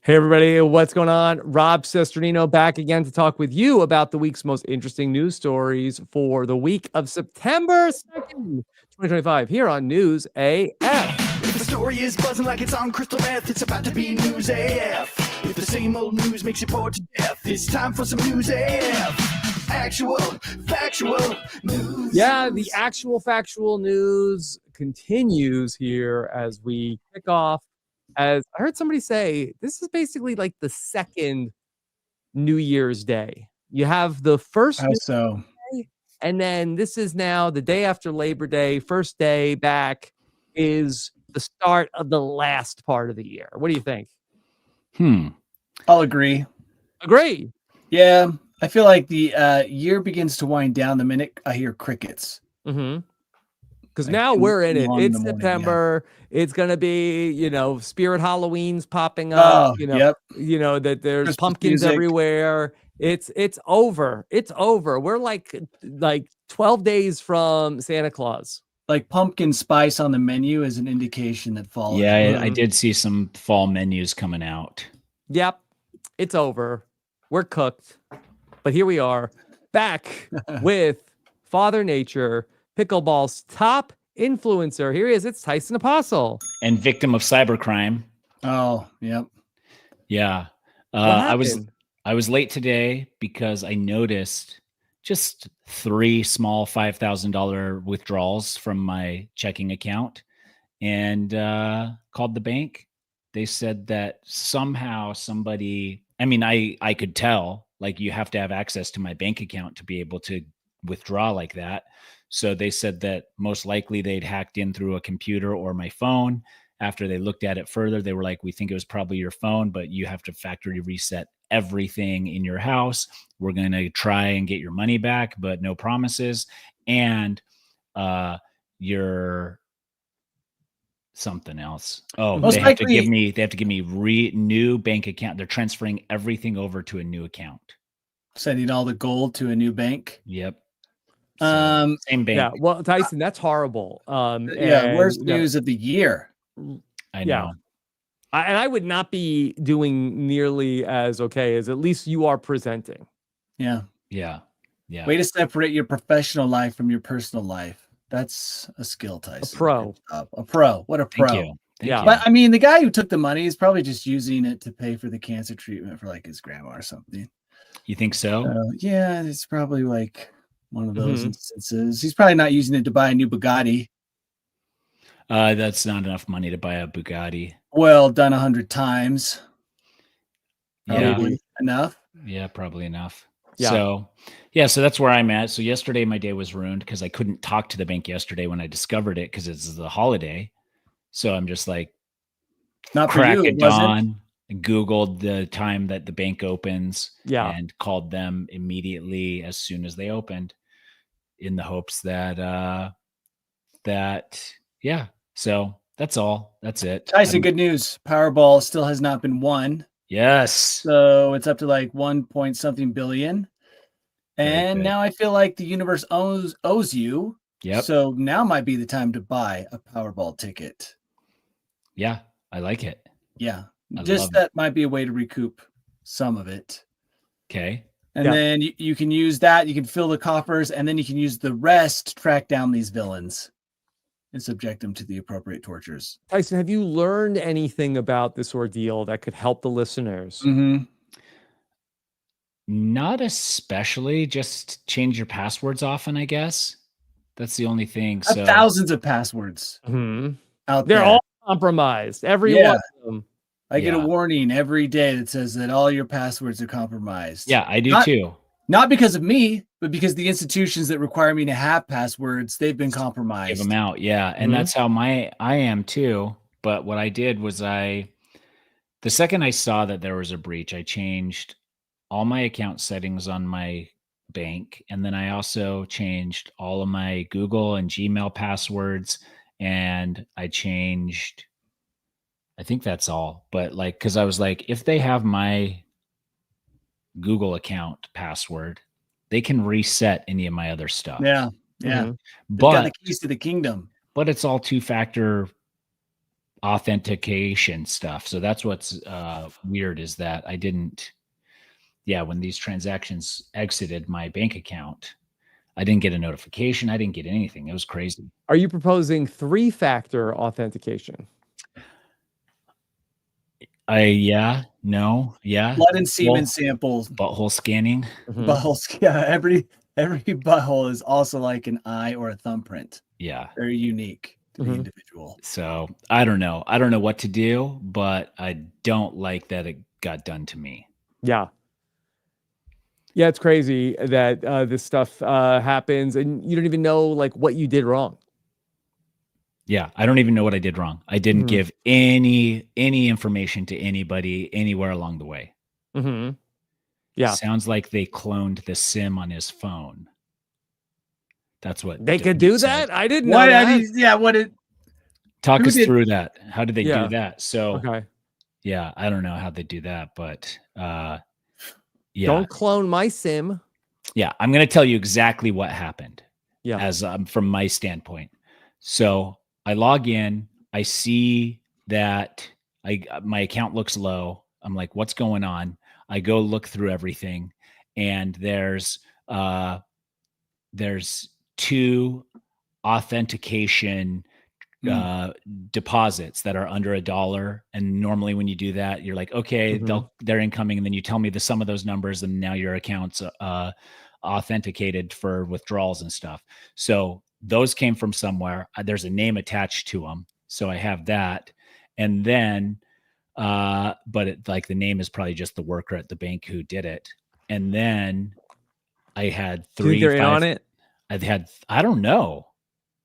Hey, everybody, what's going on? Rob Sesternino back again to talk with you about the week's most interesting news stories for the week of September 2nd, 2025, here on News AF. If the story is buzzing like it's on crystal meth, it's about to be News AF. If the same old news makes you bored to death, it's time for some News AF. Actual, factual news. Yeah, the actual factual news continues here as we kick off. As I heard somebody say, this is basically like the second New Year's Day. You have the first New so Year's Day, and then this is now the day after Labor Day. First day back is the start of the last part of the year. What do you think? I'll agree. Agree. Yeah, I feel like the year begins to wind down the minute I hear crickets. Because Like now we're in it. in It's the morning, September. It's gonna be, Spirit Halloween's popping up. Yep. That there's Christmas pumpkins music. everywhere. It's over. It's over. We're like 12 days from Santa Claus. Like pumpkin spice on the menu is an indication that fall. Yeah, I did see some fall menus coming out. Yep, it's over. We're cooked. But here we are, back with Father Nature, pickleball's top influencer. Here he is. It's Tyson Apostle. And victim of cybercrime. Oh, yep. Yeah. What I happened? was late today because I noticed just 3 small $5,000 withdrawals from my checking account and called the bank. They said that somehow somebody, I could tell, like, you have to have access to my bank account to be able to withdraw like that. So they said that most likely they'd hacked in through a computer or my phone. After they looked at it further, they were like, we think it was probably your phone, but you have to factory reset everything in your house. We're going to try and get your money back, but no promises. And your something else. Oh, Most they have to give likely- me new bank account. They're transferring everything over to a new account. Sending all the gold to a new bank. Yep. So, same bank. Yeah, well, Tyson, that's horrible. Worst news of the year. I know. Yeah. And I would not be doing nearly as okay as at least you are presenting. Yeah. Yeah. Way to separate your professional life from your personal life. That's a skill, Tyson. A pro. A pro. What a pro. Thank you. Yeah. But the guy who took the money is probably just using it to pay for the cancer treatment for like his grandma or something. You think so? Yeah, it's probably like one of those instances. He's probably not using it to buy a new Bugatti. That's not enough money to buy a Bugatti. Well, done 100 times. Yeah. Probably enough. Yeah, probably enough. Yeah. So that's where I'm at. So yesterday my day was ruined because I couldn't talk to the bank yesterday when I discovered it because it's the holiday. So I'm just like, Not for crack you, of it wasn't. dawn, Googled the time that the bank opens, Yeah. and called them immediately as soon as they opened, in the hopes that So that's all. That's it. Tyson, good news. Powerball still has not been won. Yes. So it's up to like 1 point something billion. And good. now I feel like the universe owes you. Yep. So now might be the time to buy a Powerball ticket. Yeah, I like it. Yeah. I Just love that might be a way to recoup some of it. Okay. And Yeah. then you can use that. You can fill the coffers, and then you can use the rest to track down these villains and subject them to the appropriate tortures. Tyson, have you learned anything about this ordeal that could help the listeners? Mm-hmm. Not especially. Just change your passwords often, I guess. That's the only thing. So Thousands of passwords out They're there. all compromised. Every Yeah. one of them. I get a Yeah. warning every day that says that all your passwords are compromised. Yeah, I do Not- too. Not because of me, but because the institutions that require me to have passwords, they've been compromised. Give them out. Yeah. And Mhm. that's how I am too. But what I did was the second I saw that there was a breach, I changed all my account settings on my bank. And then I also changed all of my Google and Gmail passwords. And I think that's all. But because I was like, if they have my Google account password, they can reset any of my other stuff. Yeah. Yeah. Mhm. They've got But the keys to the kingdom. it's all 2-factor authentication stuff. So that's what's weird is that I didn't. Yeah, when these transactions exited my bank account, I didn't get a notification. I didn't get anything. It was crazy. Are you proposing 3-factor authentication? Yeah, no, yeah. Blood and semen samples. Butthole scanning. Mhm. Buttholes. Yeah, every butthole is also like an eye or a thumbprint. Yeah. Very unique to the Mhm. individual. So I don't know. I don't know what to do, but I don't like that it got done to me. Yeah. Yeah, it's crazy that this stuff happens and you don't even know like what you did wrong. Yeah, I don't even know what I did wrong. I didn't Mhm. give any information to anybody anywhere along the way. Mhm. Yeah. Sounds like they cloned the SIM on his phone. That's what They could Dude do said. that? I didn't know What? that. I mean, yeah. What? Talk Who us did- through that. How did they Yeah. do that? So Okay. yeah, I don't know how they do that, but yeah. Don't clone my SIM. Yeah, I'm going to tell you exactly what happened. Yeah. As from my standpoint. So I log in, I see that my account looks low. I'm like, what's going on? I go look through everything, and there's 2 authentication deposits that are under $1. And normally when you do that, you're like, okay, Mhm. they're incoming. And then you tell me the sum of those numbers, and now your account's authenticated for withdrawals and stuff. So those came from somewhere. There's a name attached to them. So I have that. And then, but like the name is probably just the worker at the bank who did it. And then I had Do you think 3, they're in 5, on it? I don't know.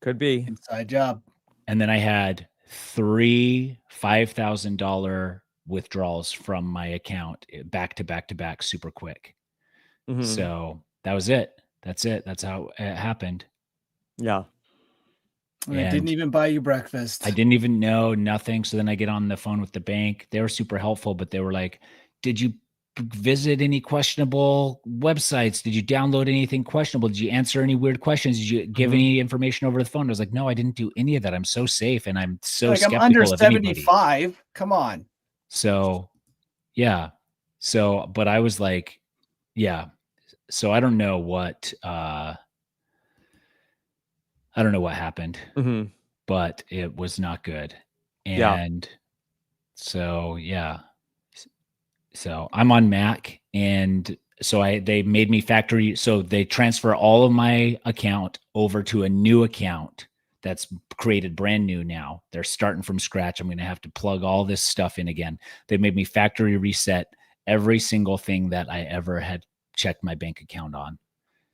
Could be. Inside job. And then I had 3 $5,000 withdrawals from my account back to back to back super quick. Mhm. So that was it. That's it. That's how it happened. Yeah. And I didn't even buy you breakfast. I didn't even know nothing. So then I get on the phone with the bank. They were super helpful, but they were like, did you visit any questionable websites? Did you download anything questionable? Did you answer any weird questions? Did you give any information over the phone? I was like, no, I didn't do any of that. I'm so safe. And I'm so like, skeptical I'm under of anybody. 75. Come on. So yeah. So, but I was like, yeah. So I don't know what happened, Mhm. but it was not good. Yeah. And so, yeah. So I'm on Mac, and so they made me factory. So they transfer all of my account over to a new account that's created brand new now. They're starting from scratch. I'm going to have to plug all this stuff in again. They made me factory reset every single thing that I ever had checked my bank account on,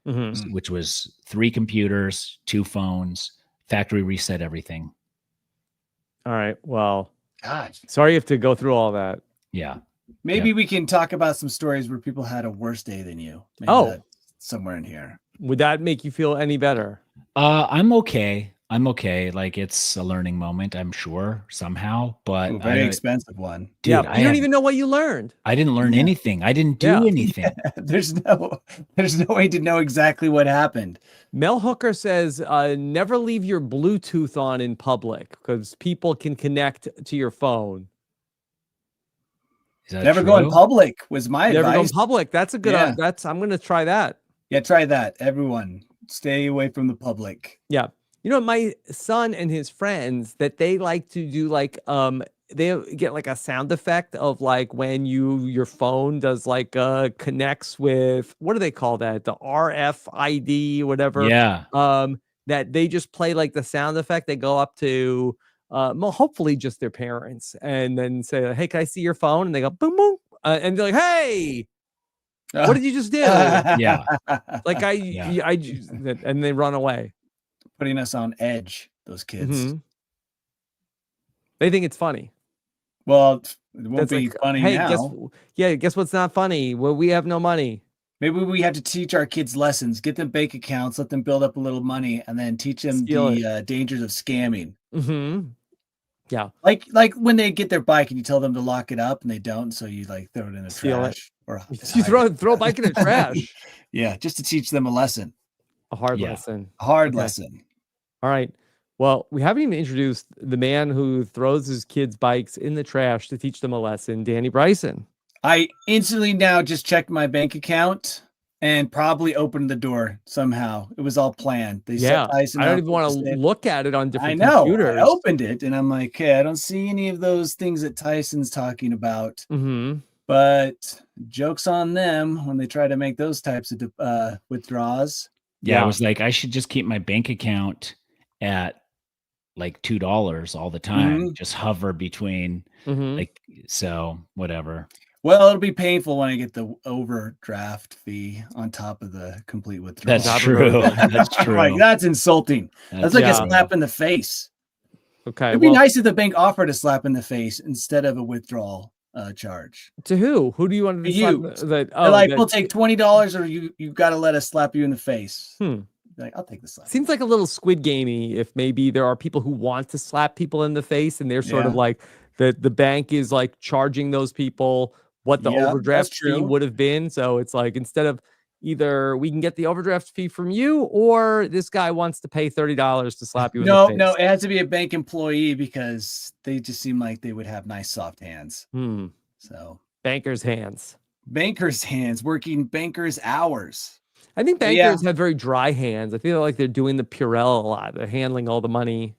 Mhm. which was 3 computers, 2 phones, factory reset everything. All right. Well, God. sorry you have to go through all that. Yeah. Maybe we can talk about some stories where people had a worse day than you. Maybe that's somewhere in here. Would that make you feel any better? I'm okay. I'm okay. Like, it's a learning moment, I'm sure, somehow. But Ooh, very expensive one. Dude, yeah, you don't even know what you learned. I didn't learn anything. I didn't do anything. There's no way to know exactly what happened. Mel Hooker says, never leave your Bluetooth on in public because people can connect to your phone. Never go in public was my advice. Never go in public. That's a good, I'm going to try that. Yeah, try that. Everyone, stay away from the public. Yeah. You know, my son and his friends, that they like to do like, they get like a sound effect of like when your phone does like connects with, what do they call that? The RFID, whatever. Yeah. That they just play like the sound effect. They go up to hopefully just their parents and then say, hey, can I see your phone? And they go boom, boom. And they're like, hey, what did you just do? Yeah. Like and they run away. Putting us on edge, those kids. Mm-hmm. They think it's funny. Well, it won't be funny now. Guess what's not funny? Well, we have no money. Maybe we have to teach our kids lessons, get them bank accounts, let them build up a little money, and then teach them the dangers of scamming. Mm-hmm. Yeah. Like when they get their bike and you tell them to lock it up and they don't, so you like throw it in the trash. Or you throw a bike in the trash. Yeah, just to teach them a lesson. A hard lesson. A hard lesson. All right. Well, we haven't even introduced the man who throws his kids' bikes in the trash to teach them a lesson, Danny Bryson. I instantly now just checked my bank account and probably opened the door somehow. It was all planned. They Yeah, set Tyson I don't up even want to to say- look at it on I different know. computers. I opened it and I'm like, hey, I don't see any of those things that Tyson's talking about. Mm-hmm. But joke's on them when they try to make those types of withdrawals. Yeah, I was like, I should just keep my bank account at like $2 all the time. Just hover between like, so whatever. Well, it'll be painful when I get the overdraft fee on top of the complete withdrawal. That's true. That's true. Like, that's insulting. That's like a slap in the face. Okay. It'd be nice if the bank offered a slap in the face instead of a withdrawal charge. To who? Who do you want to You. slap? They're like, we'll take $20 or you got to let us slap you in the face. Like, I'll take the slap. Seems like a little Squid Gamey if maybe there are people who want to slap people in the face and they're sort of like the bank is like charging those people what the overdraft fee would have been. So it's like instead of either we can get the overdraft fee from you or this guy wants to pay $30 to slap you in the face. No, it has to be a bank employee because they just seem like they would have nice soft hands. So banker's hands. Banker's hands, working banker's hours. I think bankers have very dry hands. I feel like they're doing the Purell a lot. They're handling all the money.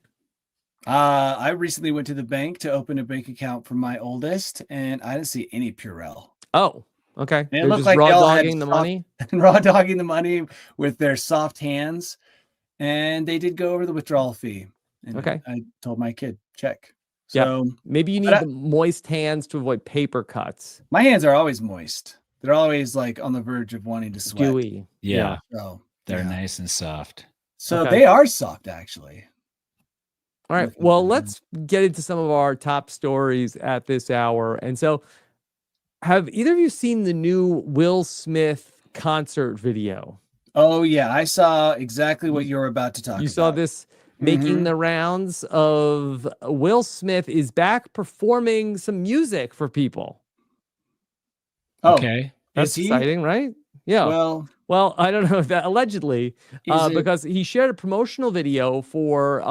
I recently went to the bank to open a bank account for my oldest, and I didn't see any Purell. Oh, okay. And they're it looked just like raw they all dogging the money. Raw dogging the money with their soft hands, and they did go over the withdrawal fee. And I told my kid, check. So maybe you need the moist hands to avoid paper cuts. My hands are always moist. They're always like on the verge of wanting to sweat. Gooey. Yeah. So they're nice and soft. So they are soft, actually. All right. Well, let's get into some of our top stories at this hour. And so, have either of you seen the new Will Smith concert video? Oh, yeah. I saw exactly what you're about to talk about. You saw this making the rounds of Will Smith is back performing some music for people. Oh, okay. That's exciting, right? Yeah. Well, I don't know if that allegedly, because he shared a promotional video for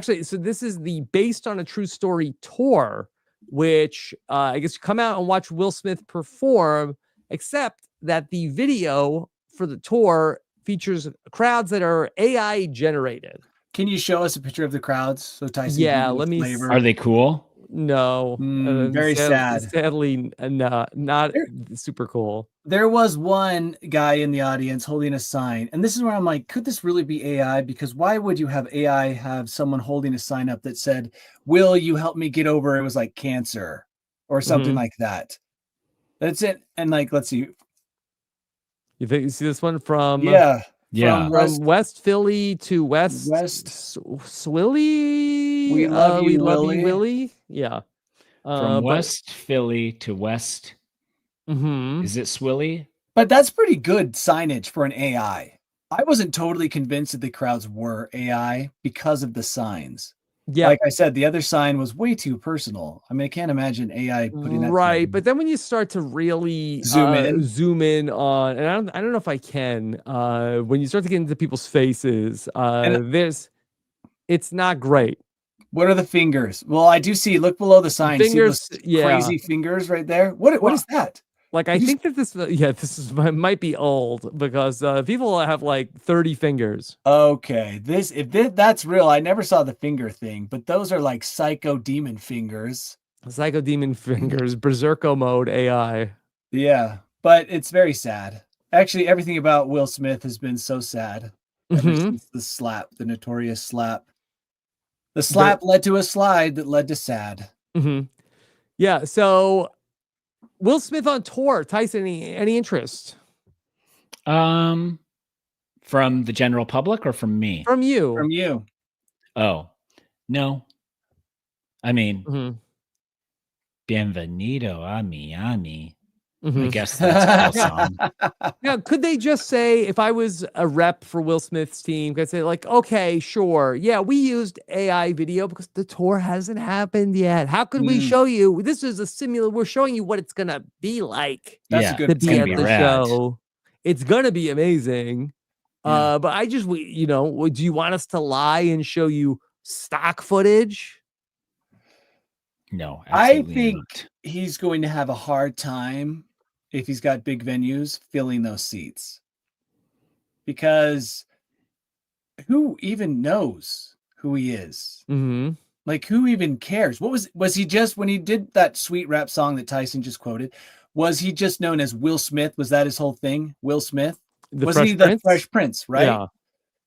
so this is the Based on a True Story tour, which I guess you come out and watch Will Smith perform, except that the video for the tour features crowds that are AI generated. Can you show us a picture of the crowds? So Tyson, let me. Are they cool? No, very sad. Sadly, not super cool. There was one guy in the audience holding a sign, and this is where I'm like, could this really be AI? Because why would you have AI have someone holding a sign up that said, "Will you help me get over?" It was like cancer or something like that. That's it. And like, let's see. You see this one from from West Philly to West Swilly. We love you, Willie. Yeah. From West Philly to West. Is it Swilly? But that's pretty good signage for an AI. I wasn't totally convinced that the crowds were AI because of the signs. Yeah. Like I said, the other sign was way too personal. I mean, I can't imagine AI putting that. Right. But then when you start to really zoom in on, and I don't know if I can, when you start to get into people's faces, it's not great. What are the fingers? Well, I do see, look below the sign. Fingers, see crazy fingers right there. What is that? Like, I think that this might be old because people have like 30 fingers. Okay, that's real. I never saw the finger thing, but those are like psycho demon fingers. Psycho demon fingers, berserko mode AI. Yeah, but it's very sad. Actually, everything about Will Smith has been so sad ever since the slap, the notorious slap. The slap led to a slide that led to sad. Yeah, so Will Smith on tour. Tyson, any interest? From the general public or from me? From you. From you. Oh, no. I mean, Bienvenido a Miami. I guess that's a cool song. Yeah, could they just say, if I was a rep for Will Smith's team, could I say like, okay, sure. Yeah, we used AI video because the tour hasn't happened yet. How could we show you? This is a simulator. We're showing you what it's going to be like. That's a good to be at the show. It's going to be amazing. But I just, do you want us to lie and show you stock footage? No, I absolutely think not. he's going to have a hard time if he's got big venues filling those seats, because who even knows who he is? Mm-hmm. Like, who even cares? What was he just, when he did that sweet rap song that Tyson just quoted, was he just known as Will Smith? Was that his whole thing? Will Smith? The Wasn't Fresh he the Prince? Fresh Prince, right? Yeah. No,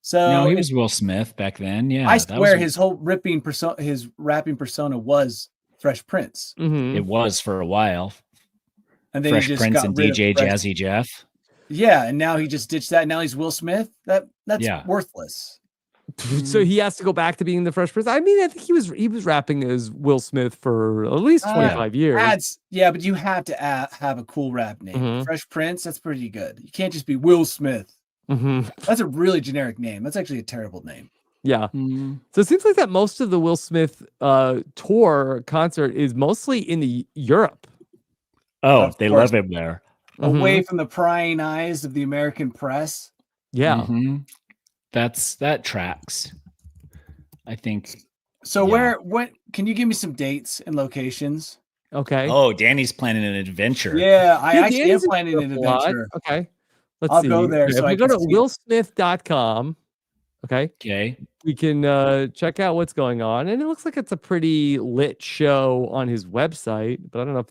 So he was Will Smith back then. Yeah, I that swear was his whole his rapping persona was Fresh Prince. Mm-hmm. it was for a while. And then Fresh he just Prince got and rid of DJ Fresh. Jazzy Jeff. Yeah, and now he just ditched that. Now he's Will Smith. That's Yeah. worthless. So he has to go back to being the Fresh Prince. I mean, I think he was rapping as Will Smith for at least 25 years. But you have to have a cool rap name. Mhm. Fresh Prince, that's pretty good. You can't just be Will Smith. Mm-hmm. That's a really generic name. That's actually a terrible name. Yeah. Mm. So it seems like that most of the Will Smith tour concert is mostly in the Europe. Oh, Of they course. love him there. Away from the prying eyes of the American press. Yeah. Mhm. That tracks. I think. So Yeah. what can you give me some dates and locations? Okay. Oh, Danny's planning an adventure. Yeah, I actually am Danny's in planning an Europe a lot. adventure. Okay. Let's I'll see. go there Okay, so if I we go can to see it. willsmith.com, okay, Okay. we can check out what's going on. And it looks like it's a pretty lit show on his website, but I don't know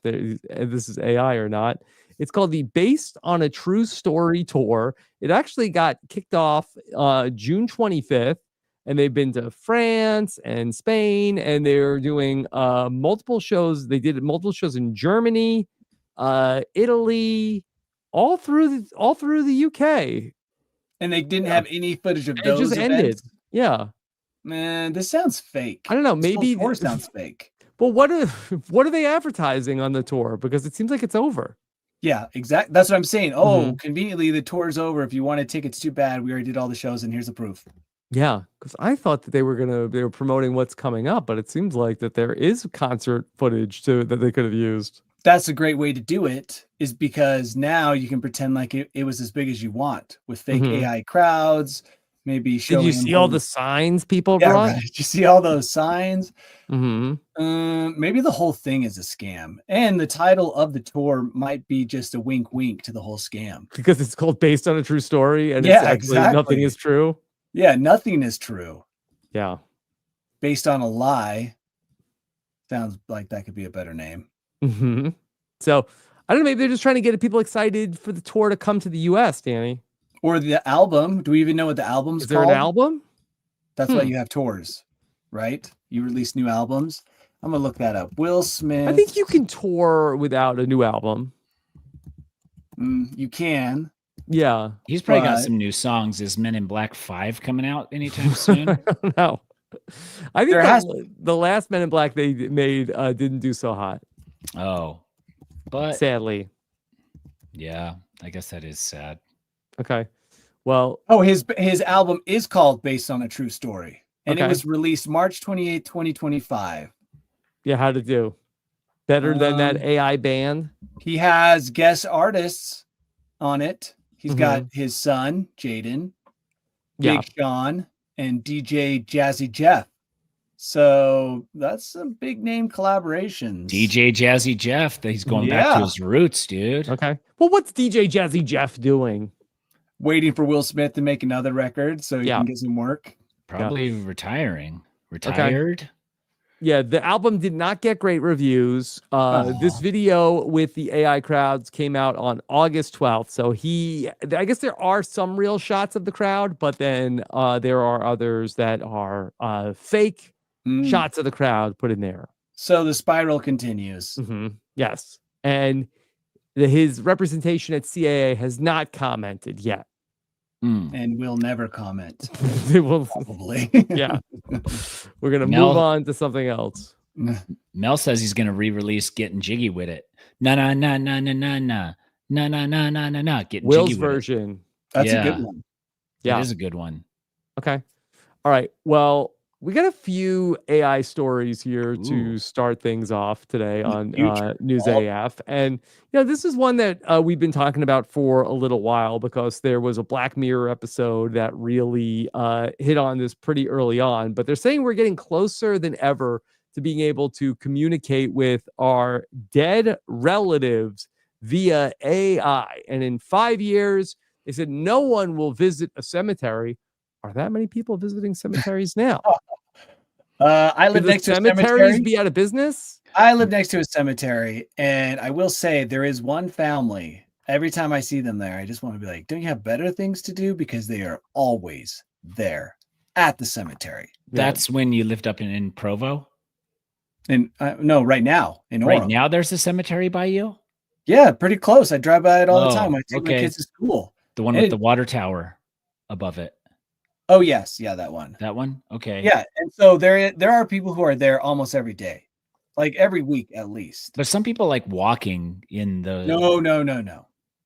if this is AI or not. It's called the Based on a True Story Tour. It actually got kicked off June 25th, and they've been to France and Spain, and they're doing multiple shows. They did multiple shows in Germany, Italy, all through the UK. And they didn't have any footage of It those just ended. events. Yeah. Man, this sounds fake. I don't know. This whole Maybe tour sounds fake. But what are they advertising on the tour? Because it seems like it's over. Yeah, exactly. That's what I'm saying. Oh, Mhm. conveniently, the tour's over. If you wanted tickets, too bad. We already did all the shows, and here's the proof. Yeah, because I thought that they were promoting what's coming up, but it seems like that there is concert footage too that they could have used. That's a great way to do it, is because now you can pretend like it was as big as you want with fake Mhm. AI crowds. Maybe showing. Did you see all the signs people Yeah, brought? right. Did you see all those signs? Mm-hmm. Maybe the whole thing is a scam, and the title of the tour might be just a wink, wink to the whole scam. Because it's called Based on a True Story, and Yeah, it's actually nothing exactly. is true. Yeah, nothing is true. Yeah. Based on a lie. Sounds like that could be a better name. Mm-hmm. So I don't know. Maybe they're just trying to get people excited for the tour to come to the U.S. Danny, Or the album. Do we even know what the album's is there called? an album? That's why you have tours, right? You release new albums. I'm gonna look that up. Will Smith. I think you can tour without a new album. You can. Yeah. He's probably got But- some new songs. Is Men in Black 5 coming out anytime soon? I don't know. I think There has- the last Men in Black they made didn't do so hot, Oh, but sadly. yeah, I guess that is sad. Okay. Well, Oh, his album is called Based on a True Story. And Okay. it was released March 28, 2025. yeah, how'd it do? Better than that Um, AI band? He has guest artists on it. He's got Mm-hmm. his son, Jaden, Yeah. Big Sean, and DJ Jazzy Jeff. So that's some big name collaborations. DJ Jazzy Jeff, he's going back to Yeah. his roots, dude. Okay. Well, what's DJ Jazzy Jeff doing? Waiting for Will Smith to make another record so he Yeah. can get some work. Probably retiring. Retired. Yeah, the album did not get great reviews. This Aw. video with the AI crowds came out on August 12th. So I guess there are some real shots of the crowd, but then there are others that are fake Mm. shots of the crowd put in there. So the spiral continues. Yes. And his representation at CAA has not commented yet. Mm. And will never comment. They will, Probably. yeah. We're going to Mel- move on to something else. Mel says he's going to re-release Getting Jiggy with It. Na na na na na na na na na na na na na. Getting Will's Jiggy with It. That's a Yeah. good one. Yeah. It is a good one. Okay. All right. Well, We got a few AI stories here Ooh. to start things off today on future. News Oh. AF. And, this is one that we've been talking about for a little while because there was a Black Mirror episode that really hit on this pretty early on. But they're saying we're getting closer than ever to being able to communicate with our dead relatives via AI. And in 5 years, they said no one will visit a cemetery. Are that many people visiting cemeteries now? I live Could the next to a cemeteries cemetery. be out of business? I live next to a cemetery, and I will say there is one family. Every time I see them there, I just want to be like, don't you have better things to do? Because they are always there at the cemetery. That's when you lived up in Provo? And no, right now in Orem. Right now there's a cemetery by you? Yeah, pretty close. I drive by it all the time. Oh, I take my okay. kids to school. The one with the water tower above it. Oh, yes. Yeah, that one. That one? Okay. Yeah. And so there are people who are there almost every day, like every week at least. But some people like walking in the.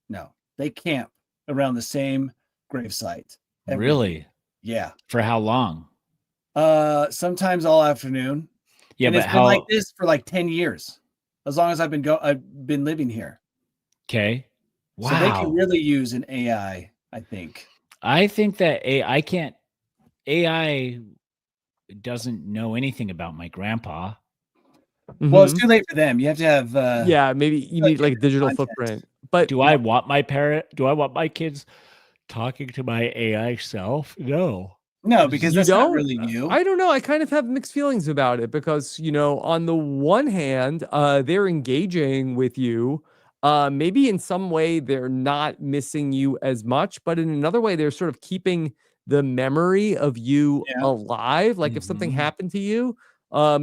No. They camp around the same gravesite. Really? Week. Yeah. For how long? Sometimes all afternoon. Yeah, and but it's been like this for like 10 years, as long as I've been living here. Okay. Wow. So they can really use an AI, I think. I think that AI doesn't know anything about my grandpa. Well, it's too late for them. You have to have maybe you need like a digital content. footprint. But do I want my kids talking to my AI self? No, because that's not really you. I don't know. I kind of have mixed feelings about it because, on the one hand, they're engaging with you. Maybe in some way they're not missing you as much, but in another way, they're sort of keeping the memory of you alive. Like if something happened to you, I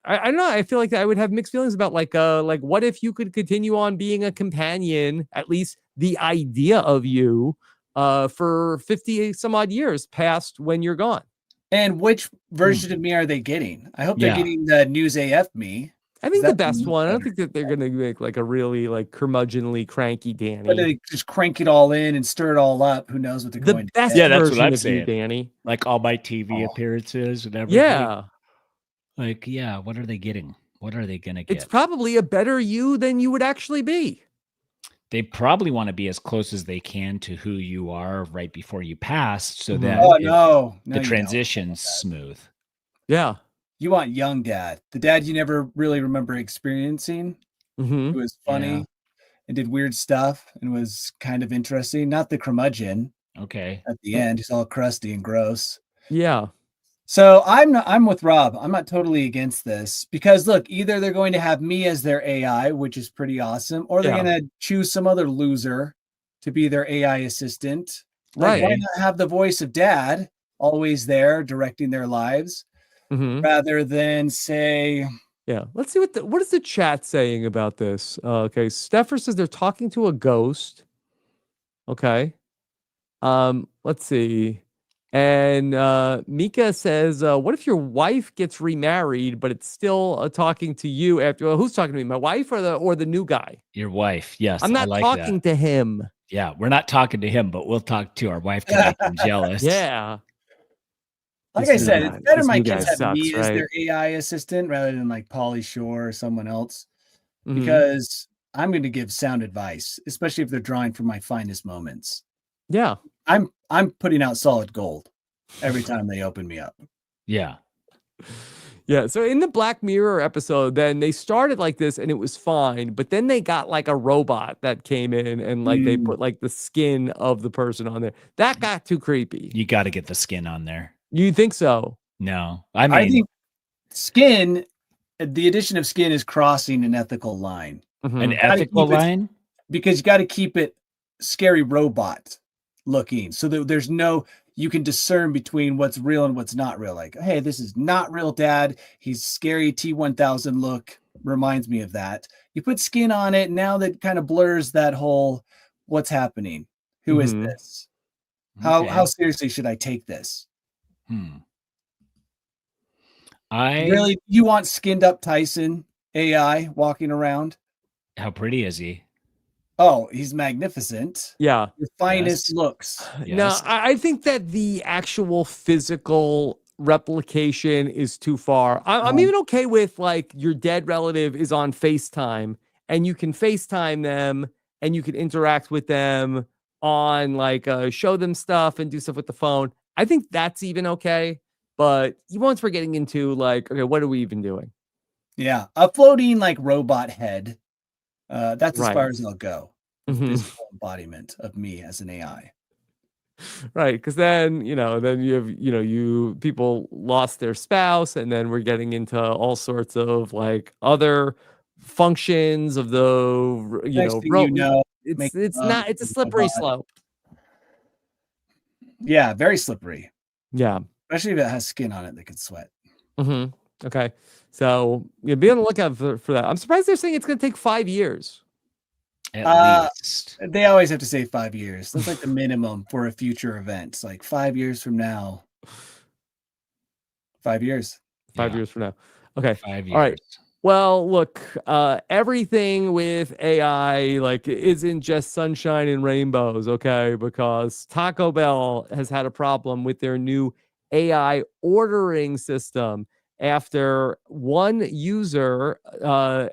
don't know. I feel like I would have mixed feelings about like what if you could continue on being a companion, at least the idea of you, for 50 some odd years past when you're gone. And which version of me are they getting? I hope they're getting the News AF me. I think the best one. I don't think that they're going to make like a really like curmudgeonly cranky Danny. But they just crank it all in and stir it all up. Who knows what they're going to best say. Yeah, that's what version I'm of saying. you, Danny. Like all my TV appearances and everything. Yeah. Like, yeah, what are they getting? What are they going to get? It's probably a better you than you would actually be. They probably want to be as close as they can to who you are right before you pass so that the transition's smooth. Yeah. You want young dad, the dad you never really remember experiencing, who was funny and did weird stuff and was kind of interesting. Not the curmudgeon. Okay. At the end, he's all crusty and gross. Yeah. So I'm with Rob. I'm not totally against this because look, either they're going to have me as their AI, which is pretty awesome, or they're going to choose some other loser to be their AI assistant. Like, why not have the voice of dad always there directing their lives rather than say, let's see what is the chat saying about this. Okay. Steffer says they're talking to a ghost. Okay. Let's see. And Mika says, what if your wife gets remarried, but it's still talking to you after? Well, who's talking to me? My wife or the new guy? Your wife. Yes. I'm not talking to him. Yeah. We're not talking to him, but we'll talk to our wife to make him jealous. Yeah. Like I said, it's better my kids have me as their AI assistant rather than like Pauly Shore or someone else, because I'm going to give sound advice, especially if they're drawing from my finest moments. Yeah. I'm putting out solid gold every time they open me up. Yeah. Yeah. So in the Black Mirror episode, then they started like this and it was fine, but then they got like a robot that came in and like they put like the skin of the person on there. That got too creepy. You got to get the skin on there. You think so? No. I think skin, the addition of skin is crossing an ethical line. An ethical line? Because you got to keep it scary robot looking so that there's you can discern between what's real and what's not real. Like, hey, this is not real dad. He's scary T-1000 look. Reminds me of that. You put skin on it. Now that kind of blurs that whole, what's happening? Who is this? How seriously should I take this? You want skinned up Tyson AI walking around? How pretty is he? Oh, he's magnificent. Yeah. The finest looks. Yes. No, I think that the actual physical replication is too far. I'm even okay with like your dead relative is on FaceTime and you can FaceTime them and you can interact with them on like show them stuff and do stuff with the phone. I think that's even okay. But once we're getting into like, okay, what are we even doing? Yeah, a floating like robot head. That's as far Right. as I'll go. Mhm. Physical embodiment of me as an AI. Right, because then then you have people lost their spouse, and then we're getting into all sorts of like other functions of the Next thing you know, make it's love not it's a with a slippery robot. slope. Yeah, very slippery. Yeah. Especially if it has skin on it that could sweat. Okay, so be on the lookout for that. I'm surprised they're saying it's going to take 5 years. At least. They always have to say 5 years. That's like the minimum for a future event. Like 5 years from now. 5 years. 5 years from now. Okay. 5 years. All right. Well, look, everything with AI like isn't just sunshine and rainbows, okay? Because Taco Bell has had a problem with their new AI ordering system after one user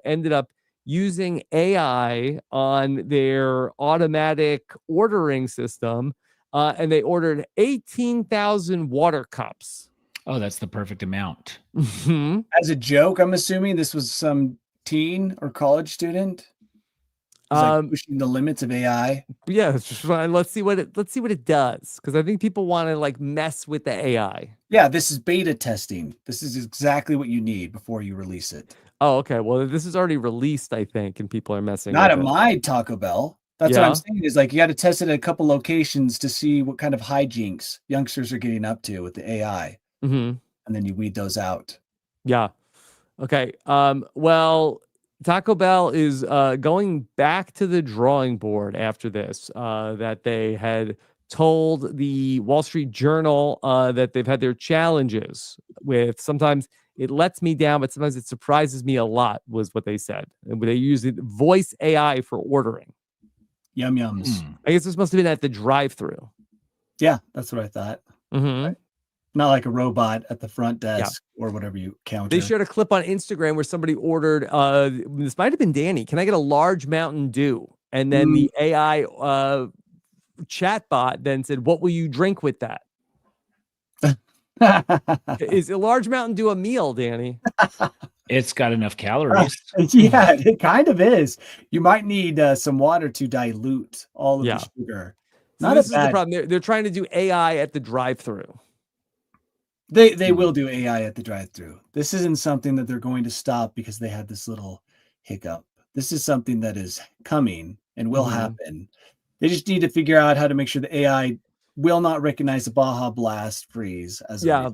ended up using AI on their automatic ordering system, and they ordered 18,000 water cups. Oh, that's the perfect amount. As a joke, I'm assuming this was some teen or college student. Who's like pushing the limits of AI. Yeah, it's just fine. Let's see what it does, because I think people want to like mess with the AI. Yeah, this is beta testing. This is exactly what you need before you release it. Oh, okay. Well, this is already released, I think, and people are messing. Not with at it. my Taco Bell. That's what I'm saying is like you got to test it at a couple locations to see what kind of hijinks youngsters are getting up to with the AI. And then you weed those out. Yeah. Okay. Well, Taco Bell is going back to the drawing board after this. That they had told the Wall Street Journal that they've had their challenges with. Sometimes it lets me down, but sometimes it surprises me a lot, was what they said. And they use voice AI for ordering. Yum yums. I guess this must have been at the drive-through. Yeah, that's what I thought. Right? Not like a robot at the front desk or whatever you counter. They shared a clip on Instagram where somebody ordered, this might have been Danny, can I get a large Mountain Dew? And then the AI chatbot then said, what will you drink with that? Is a large Mountain Dew a meal, Danny? It's got enough calories. Yeah, it kind of is. You might need some water to dilute all of the sugar. So this is the problem. They're trying to do AI at the drive-through. They will do AI at the drive-through. This isn't something that they're going to stop because they had this little hiccup. This is something that is coming and will happen. They just need to figure out how to make sure the AI will not recognize the Baja Blast freeze as I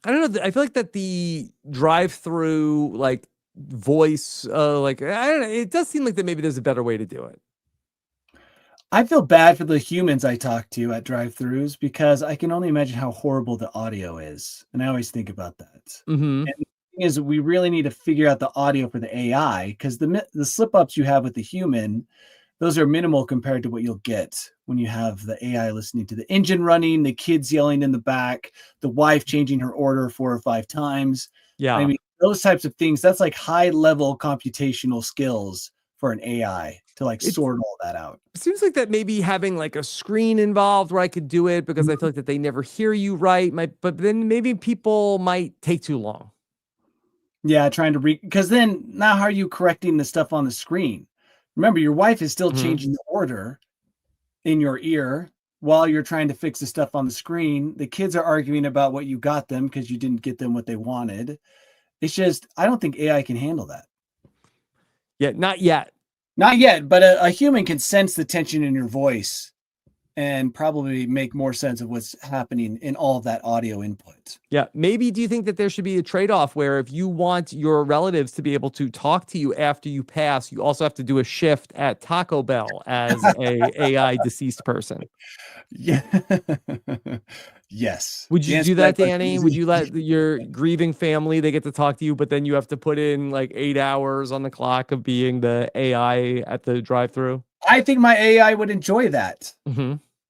don't know. I feel like that the drive-through like voice, like I don't know. It does seem like that maybe there's a better way to do it. I feel bad for the humans I talk to at drive-throughs because I can only imagine how horrible the audio is, and I always think about that. And the thing is, we really need to figure out the audio for the AI because the slip-ups you have with the human, those are minimal compared to what you'll get when you have the AI listening to the engine running, the kids yelling in the back, the wife changing her order 4 or 5 times. Yeah, I mean those types of things. That's like high-level computational skills for an AI to like sort all that out. It seems like that maybe having like a screen involved where I could do it because I feel like that they never hear you right. But then maybe people might take too long. Yeah, trying to because then now how are you correcting the stuff on the screen? Remember, your wife is still changing the order in your ear while you're trying to fix the stuff on the screen. The kids are arguing about what you got them because you didn't get them what they wanted. It's just, I don't think AI can handle that. Yeah, not yet. Not yet, but a human can sense the tension in your voice and probably make more sense of what's happening in all of that audio input. Yeah, maybe do you think that there should be a trade-off where if you want your relatives to be able to talk to you after you pass, you also have to do a shift at Taco Bell as a AI deceased person? Yeah. Yes. Would you do that, Danny? Would you let your grieving family, they get to talk to you, but then you have to put in like 8 hours on the clock of being the AI at the drive-through? I think my AI would enjoy that.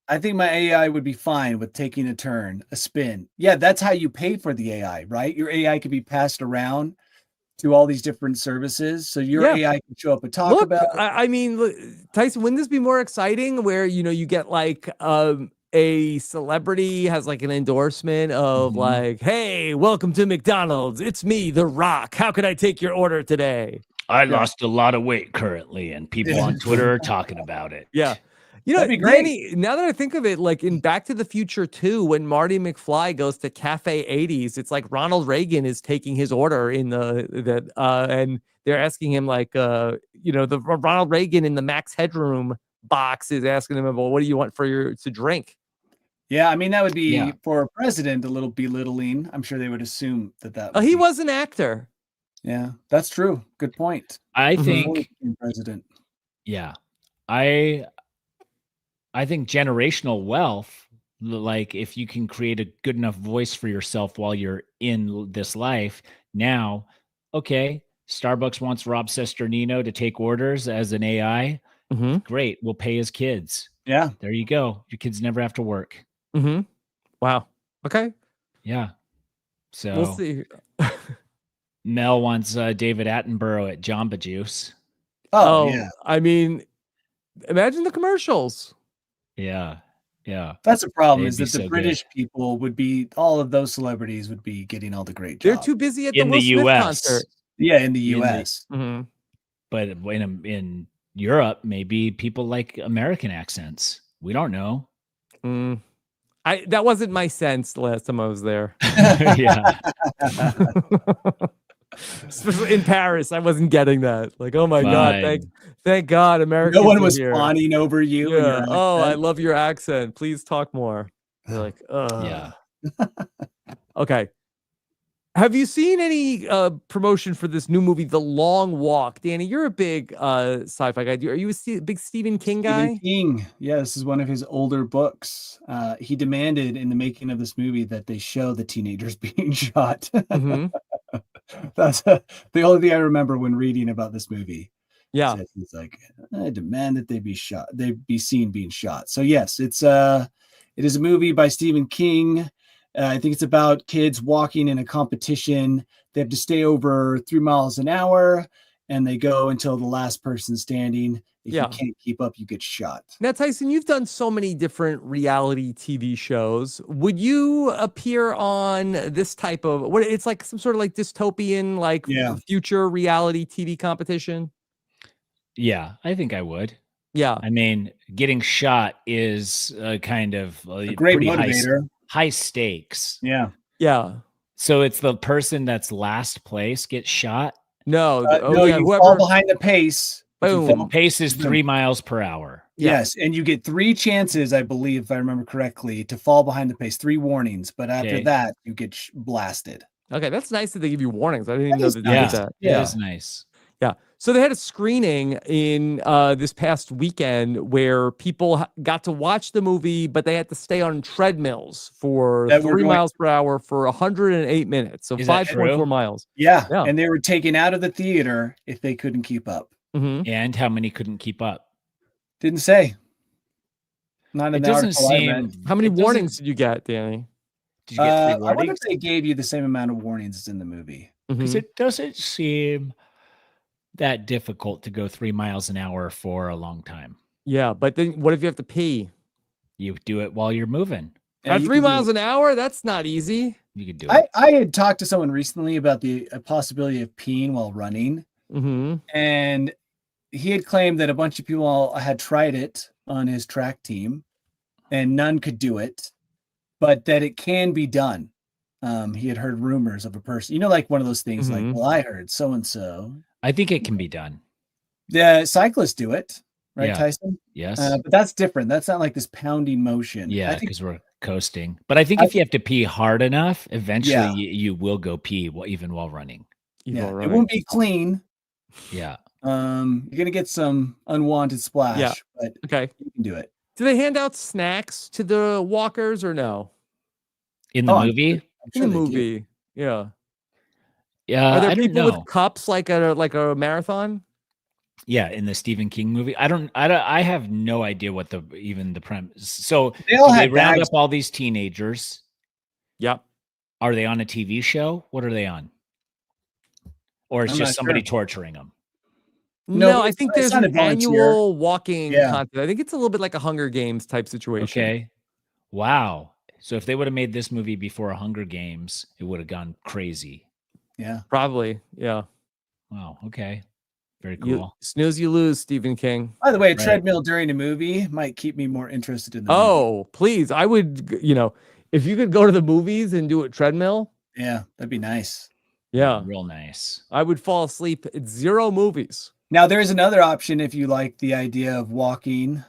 I think my AI would be fine with taking a turn, a spin. Yeah, that's how you pay for the AI, right? Your AI could be passed around to all these different services. So your Yeah. AI can show up and talk Look, about. I mean, Tyson, wouldn't this be more exciting where, you get like a celebrity has like an endorsement of like, hey, welcome to McDonald's. It's me, The Rock. How can I take your order today? I lost a lot of weight currently, and people on Twitter are talking about it. Yeah. That'd be great. Danny, now that I think of it, like in Back to the Future 2, when Marty McFly goes to Cafe 80s, it's like Ronald Reagan is taking his order in and they're asking him like, the Ronald Reagan in the Max Headroom box is asking him about what do you want to drink? Yeah, I mean, that would be Yeah. for a president a little belittling. I'm sure they would assume that would He be- was an actor. Yeah, that's true. Good point. I Mhm. think, President. yeah, I think generational wealth, like if you can create a good enough voice for yourself while you're in this life, now, okay, Starbucks wants Rob Sesternino to take orders as an AI. Mm-hmm. Great, we'll pay his kids. Yeah. There you go. Your kids never have to work. Mm-hmm. Wow. Okay. Yeah. So We'll see. Mel wants David Attenborough at Jamba Juice. Oh, yeah. I mean, imagine the commercials. Yeah. Yeah. That's a problem, They'd is be that the so British good. people would be, all of those celebrities would be getting all the great They're jobs. too busy at the In Will the Smith US. concert. Yeah, in the In the- US. Mm-hmm. But in Europe, maybe people like American accents. We don't know. That wasn't my sense the last time I was there. Yeah. Especially in Paris, I wasn't getting that. Like, oh my God, Fine. thank God, Americans No one are was here. fawning over you. and Yeah. your Oh, I accent. love your accent. Please talk more. You're like, Yeah. Okay. Have you seen any promotion for this new movie, The Long Walk? Danny, you're a big sci-fi guy. Are you a big Stephen King guy? Stephen King. Yeah, this is one of his older books. He demanded in the making of this movie that they show the teenagers being shot. Mm-hmm. That's the only thing I remember when reading about this movie. Yeah. He's like, I demand that they be shot. They be seen being shot. So yes, it is a movie by Stephen King. I think it's about kids walking in a competition. They have to stay over 3 miles an hour, and they go until the last person standing. If you can't keep up, you get shot. Now, Tyson, you've done so many different reality TV shows. Would you appear on this type of what? It's like some sort of like dystopian, like future reality TV competition. Yeah, I think I would. Yeah. I mean, getting shot is kind of a great pretty motivator. High stakes. Yeah. Yeah. So it's the person that's last place gets shot? No. You fall behind the pace. Boom. The pace is 3 miles per hour. Yes, and you get 3 chances, I believe, if I remember correctly, to fall behind the pace. 3 warnings, but after that, you get blasted. Okay, that's nice that they give you warnings. I didn't even know that they did that. Yeah, it's nice. Yeah. So they had a screening in this past weekend where people got to watch the movie, but they had to stay on treadmills for 3 miles per hour for 108 minutes. So 5.4 miles. Yeah. And they were taken out of the theater if they couldn't keep up. Mm-hmm. And how many couldn't keep up? Didn't say. Not in it the doesn't article I seem. read. How many warnings did you get, Danny? Did you get 3 I wonder warnings? if they gave you the same amount of warnings as in the movie. Because it doesn't seem that difficult to go 3 miles an hour for a long time. Yeah, but then what if you have to pee? You do it while you're moving. At 3 miles an hour, that's not easy. You could do it. I had talked to someone recently about the possibility of peeing while running. Mm-hmm. And he had claimed that a bunch of people had tried it on his track team and none could do it, but that it can be done. He had heard rumors of a person, like one of those things like, well, I heard so-and-so. I think it can be done. The cyclists do it, right, Yeah. Tyson? Yes. But that's different. That's not like this pounding motion. Yeah, because we're coasting. But I think if you have to pee hard enough, eventually you will go pee even while running. It won't be clean. Yeah. You're gonna get some unwanted splash, but you can do it. Do they hand out snacks to the walkers or no? In the movie? In the movie, yeah. Yeah. Are there I don't people know. with cups like a marathon? Yeah, in the Stephen King movie. I have no idea what even the premise. So They all do they had round bags. up all these teenagers. Yep. Are they on a TV show? What are they on? Or it's I'm just not somebody sure. torturing them? No, I it's think there's not an a volunteer. annual walking Yeah. contest. I think it's a little bit like a Hunger Games type situation. Okay. Wow. So if they would have made this movie before Hunger Games, it would have gone crazy. Yeah. Probably. Yeah. Wow. Okay. Very You cool. snooze, you lose, Stephen King. By the way, a Right. treadmill during a movie might keep me more interested in the movie. Oh, please. I would, if you could go to the movies and do a treadmill, Yeah, that'd be nice. yeah, Real nice. I would fall asleep at 0 movies. Now there is another option if you like the idea of walking.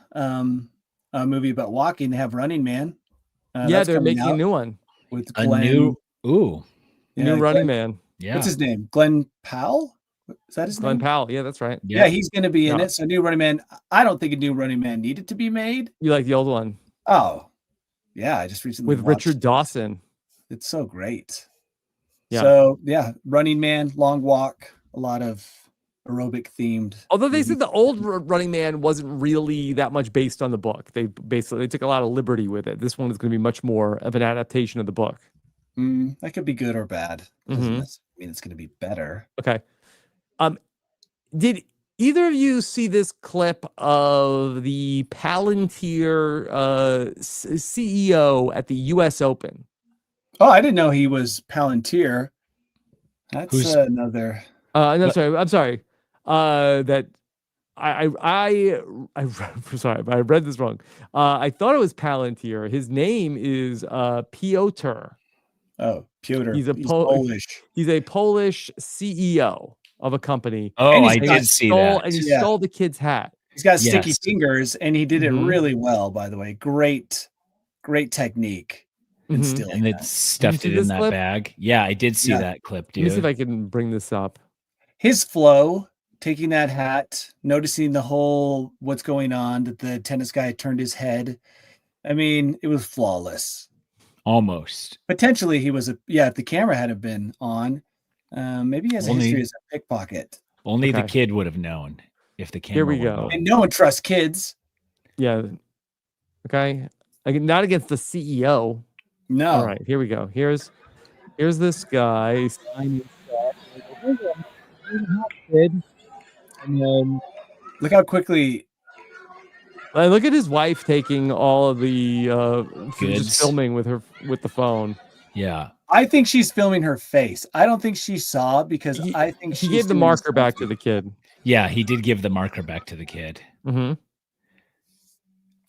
A movie about walking. They have Running Man. Yeah, that's they're coming making a out new one. with A Glenn. new ooh. New Yeah, Running Glenn- Man. Yeah. What's his name? Glenn Powell? Is that his Glenn name? Powell. Yeah, that's right. Yeah, he's going to be in Yeah. it. So New Running Man. I don't think a New Running Man needed to be made. You like the old one Oh, yeah. I just recently with watched Richard it. Dawson. It's so great. Yeah. So yeah, Running Man, long walk, a lot of aerobic themed. Although they said the old Running Man wasn't really that much based on the book. They took a lot of liberty with it. This one is going to be much more of an adaptation of the book. That could be good or bad. Doesn't Mhm. necessarily mean it's going to be better. Okay. Did either of you see this clip of the Palantir CEO at the U.S. Open? Oh, I didn't know he was Palantir. That's Who's- another. No, What? I'm sorry. That I sorry, I read this wrong. I thought it was Palantir. His name is Piotr. Oh, Piotr. He's He's a Polish. He's a Polish CEO of a great Oh, And I he's did see that. And he Yeah. stole the kid's hat. He's got sticky Yes. fingers, and he did it Mhm. really well. By the way, great technique in Mhm. stealing And that. it stuffed see it in this that clip? bag. Yeah, I did see Yeah. that clip, Let me see if dude. I can bring this up. His flow, taking that hat, noticing the whole what's going on, that the tennis guy turned his head. I mean, it was flawless. Almost. Potentially, he was if the camera hadn't been on, maybe he has a Only- history as a pickpocket. Only the Okay. kid would have known if the camera Here we would have go. on. And no one trusts kids. Yeah. Okay. Not against the CEO. No. All right, here we go. Here's this guy signing stuff. And then Look how quickly. look at his wife taking all of the Goods. just filming with the phone. Yeah. I think she's filming her face. I don't think she saw because I think He she's gave the doing marker back to selfie. the kid. Yeah, he did give the marker back to the kid. Mm-hmm.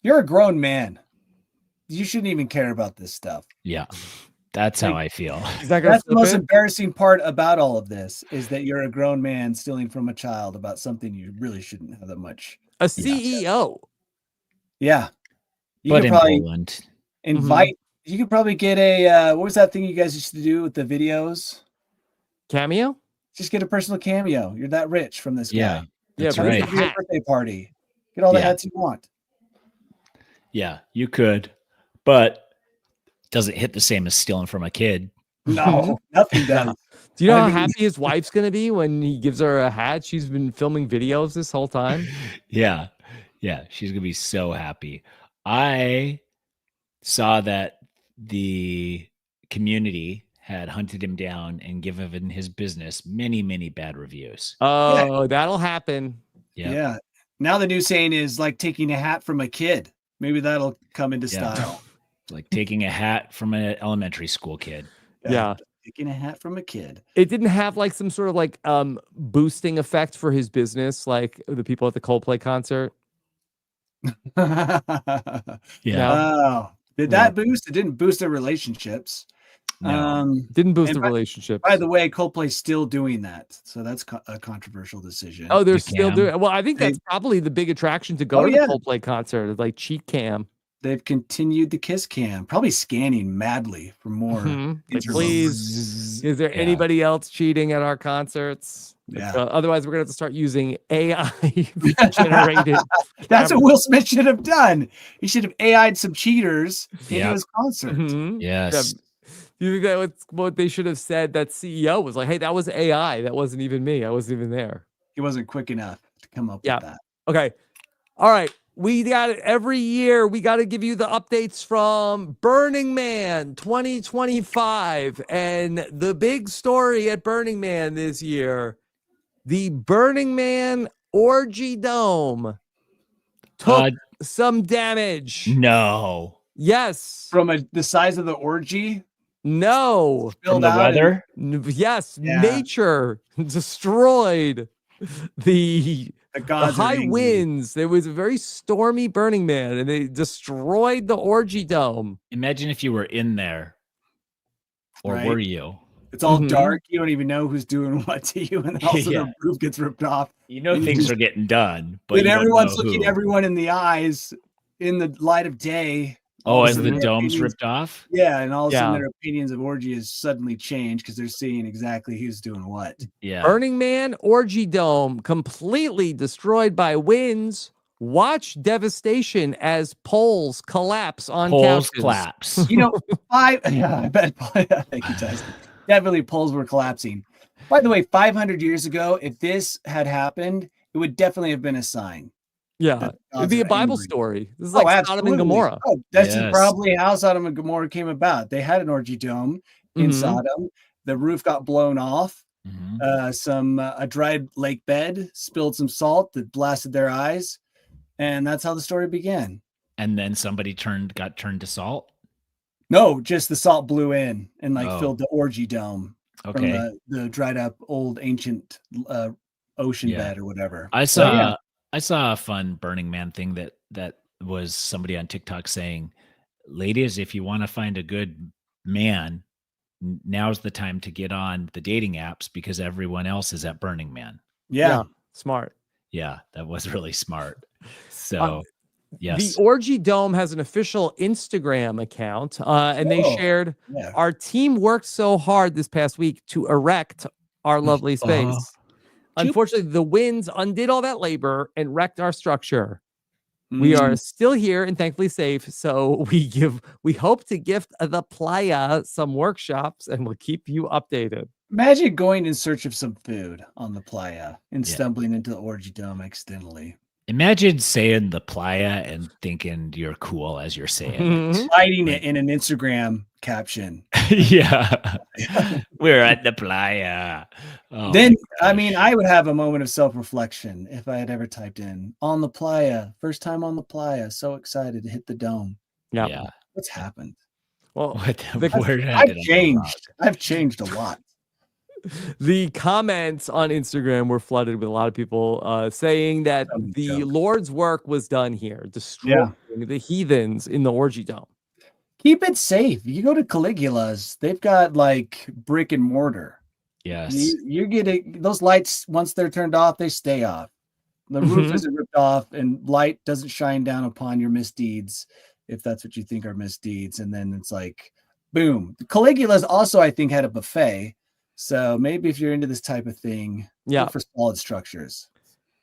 You're a grown man. You shouldn't even care about this stuff. Yeah. That's how I feel. He's not gonna That's the flip most it? embarrassing part about all of this is that you're a grown man stealing from a child about something you really shouldn't have that much. A CEO. Yeah. You But could in probably Poland. invite. You could probably get a what was that thing you guys used to do with the videos? Cameo? Just get a personal cameo. You're that rich from this Yeah. guy. That's but Have it's it right. a for your hat. birthday party. Get all the Yeah. hats you want. Yeah, you could. But does it hit the same as stealing from a kid? No, nothing does. Do you know I how mean- happy his wife's gonna be when he gives her a hat? She's been filming videos this whole time. Yeah. Yeah. She's going to be so happy. I saw that the community had hunted him down and given his business many, many bad reviews. Oh, that'll happen. Yep. Yeah. Now the new saying is like taking a hat from a kid. Maybe that'll come into Yeah. style. Like taking a hat from an elementary school kid. Yeah. Taking a hat from a kid. It didn't have like some sort of like boosting effect for his business, like the people at the Coldplay concert. Yeah. No. Oh, did that boost? It didn't boost their relationships. No. Didn't boost And the relationship. By the way, Coldplay's still doing that, so that's a controversial decision. Oh, they're The still cam. doing. Well, I think They- that's probably the big attraction to go Oh, to yeah. the Coldplay concert, is like cheat cam. They've continued the kiss cam, probably scanning madly for more. Mhm. Like, interviews. please, is there Yeah. anybody else cheating at our concerts? Yeah. Otherwise, we're gonna have to start using AI generated. That's what cameras. Will Smith should have done. He should have AI'd some cheaters into Yep. his concert. Mhm. Yes. You think that was what they should have said? That CEO was like, "Hey, that was AI. That wasn't even me. I wasn't even there." He wasn't quick enough to to come up Yeah. with that. Okay. All right. We got it every year. We got to give you the updates from Burning Man 2025. And the big story at Burning Man this year, the Burning Man Orgy Dome took some damage. No. Yes. From the size of the orgy? No. From the weather? Yes. Yeah. Nature destroyed the gods are high angry. winds. There was a very stormy Burning Man, and they destroyed the Orgy Dome. Imagine if you were in there, or Right. were you? It's all dark. You don't even know who's doing what to you, and also Yeah. the roof gets ripped off. You know And things are getting done, but then you don't everyone's know looking who. everyone in the eyes in the light of day. Oh, All of a as sudden the their dome's opinions- ripped off? Yeah, and all of a sudden Yeah. their opinions of orgy has suddenly changed because they're seeing exactly who's doing what. Yeah. Burning Man Orgy Dome completely destroyed by winds. Watch devastation as poles collapse on Poles couches. collapse. You know, I bet. Thank you, Tyson. Definitely poles were collapsing. By the way, 500 years ago, if this had happened, it would definitely have been a sign. Yeah, that it'd gods be a are Bible angry. story. This is like Sodom and absolutely. Gomorrah. Oh, that's Yes. probably how Sodom and Gomorrah came about. They had an orgy dome in Mhm. Sodom. The roof got blown off. Mhm. A dried lake bed spilled some salt that blasted their eyes, and that's how the story began. And then somebody got turned to salt. No, just the salt blew in and Oh. filled the orgy dome Okay. from the dried up old ancient ocean Yeah. bed or whatever. I So, yeah. saw a fun Burning Man thing that was somebody on TikTok saying, ladies, if you want to find a good man, now's the time to get on the dating apps because everyone else is at Burning Man. Yeah. Smart. Yeah, that was really smart. So, yes. The Orgy Dome has an official Instagram account, and they shared, yeah. our team worked so hard this past week to erect our lovely space. Unfortunately, the winds undid all that labor and wrecked our structure. We are still here and thankfully safe. So we hope to gift the playa some workshops, and we'll keep you updated. Imagine going in search of some food on the playa and stumbling into the orgy dome accidentally. Imagine saying the playa and thinking you're cool as you're saying it. Writing it in an Instagram caption. Yeah. We're at the playa. Oh, Then, I mean, I would have a moment of self-reflection if I had ever typed in on the playa, first time on the playa, so excited to hit the dome. Yeah. What's happened? Well, I've changed a lot. The comments on Instagram were flooded with a lot of people saying that the Lord's work was done here, destroying the heathens in the orgy dome. Keep it safe. You go to Caligula's, they've got like brick and mortar. Yes. You're getting those lights, once they're turned off, they stay off. The roof isn't ripped off, and light doesn't shine down upon your misdeeds, if that's what you think are misdeeds. And then it's like, boom. Caligula's also, I think, had a buffet. So maybe if you're into this type of thing, look for solid structures.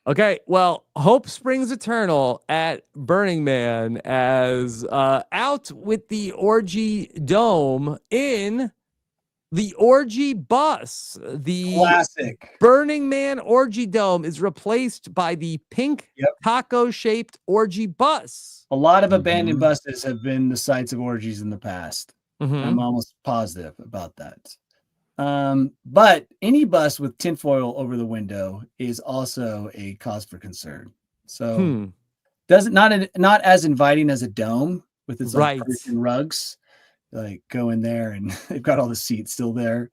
Okay, well, hope springs eternal at Burning Man as out with the orgy dome in the orgy bus. The classic Burning Man orgy dome is replaced by the pink taco-shaped orgy bus. A lot of abandoned buses have been the sites of orgies in the past. I'm almost positive about that. But any bus with tinfoil over the window is also a cause for concern. So doesn't not as inviting as a dome with its like Persian rugs. Like go in there and they've got all the seats still there.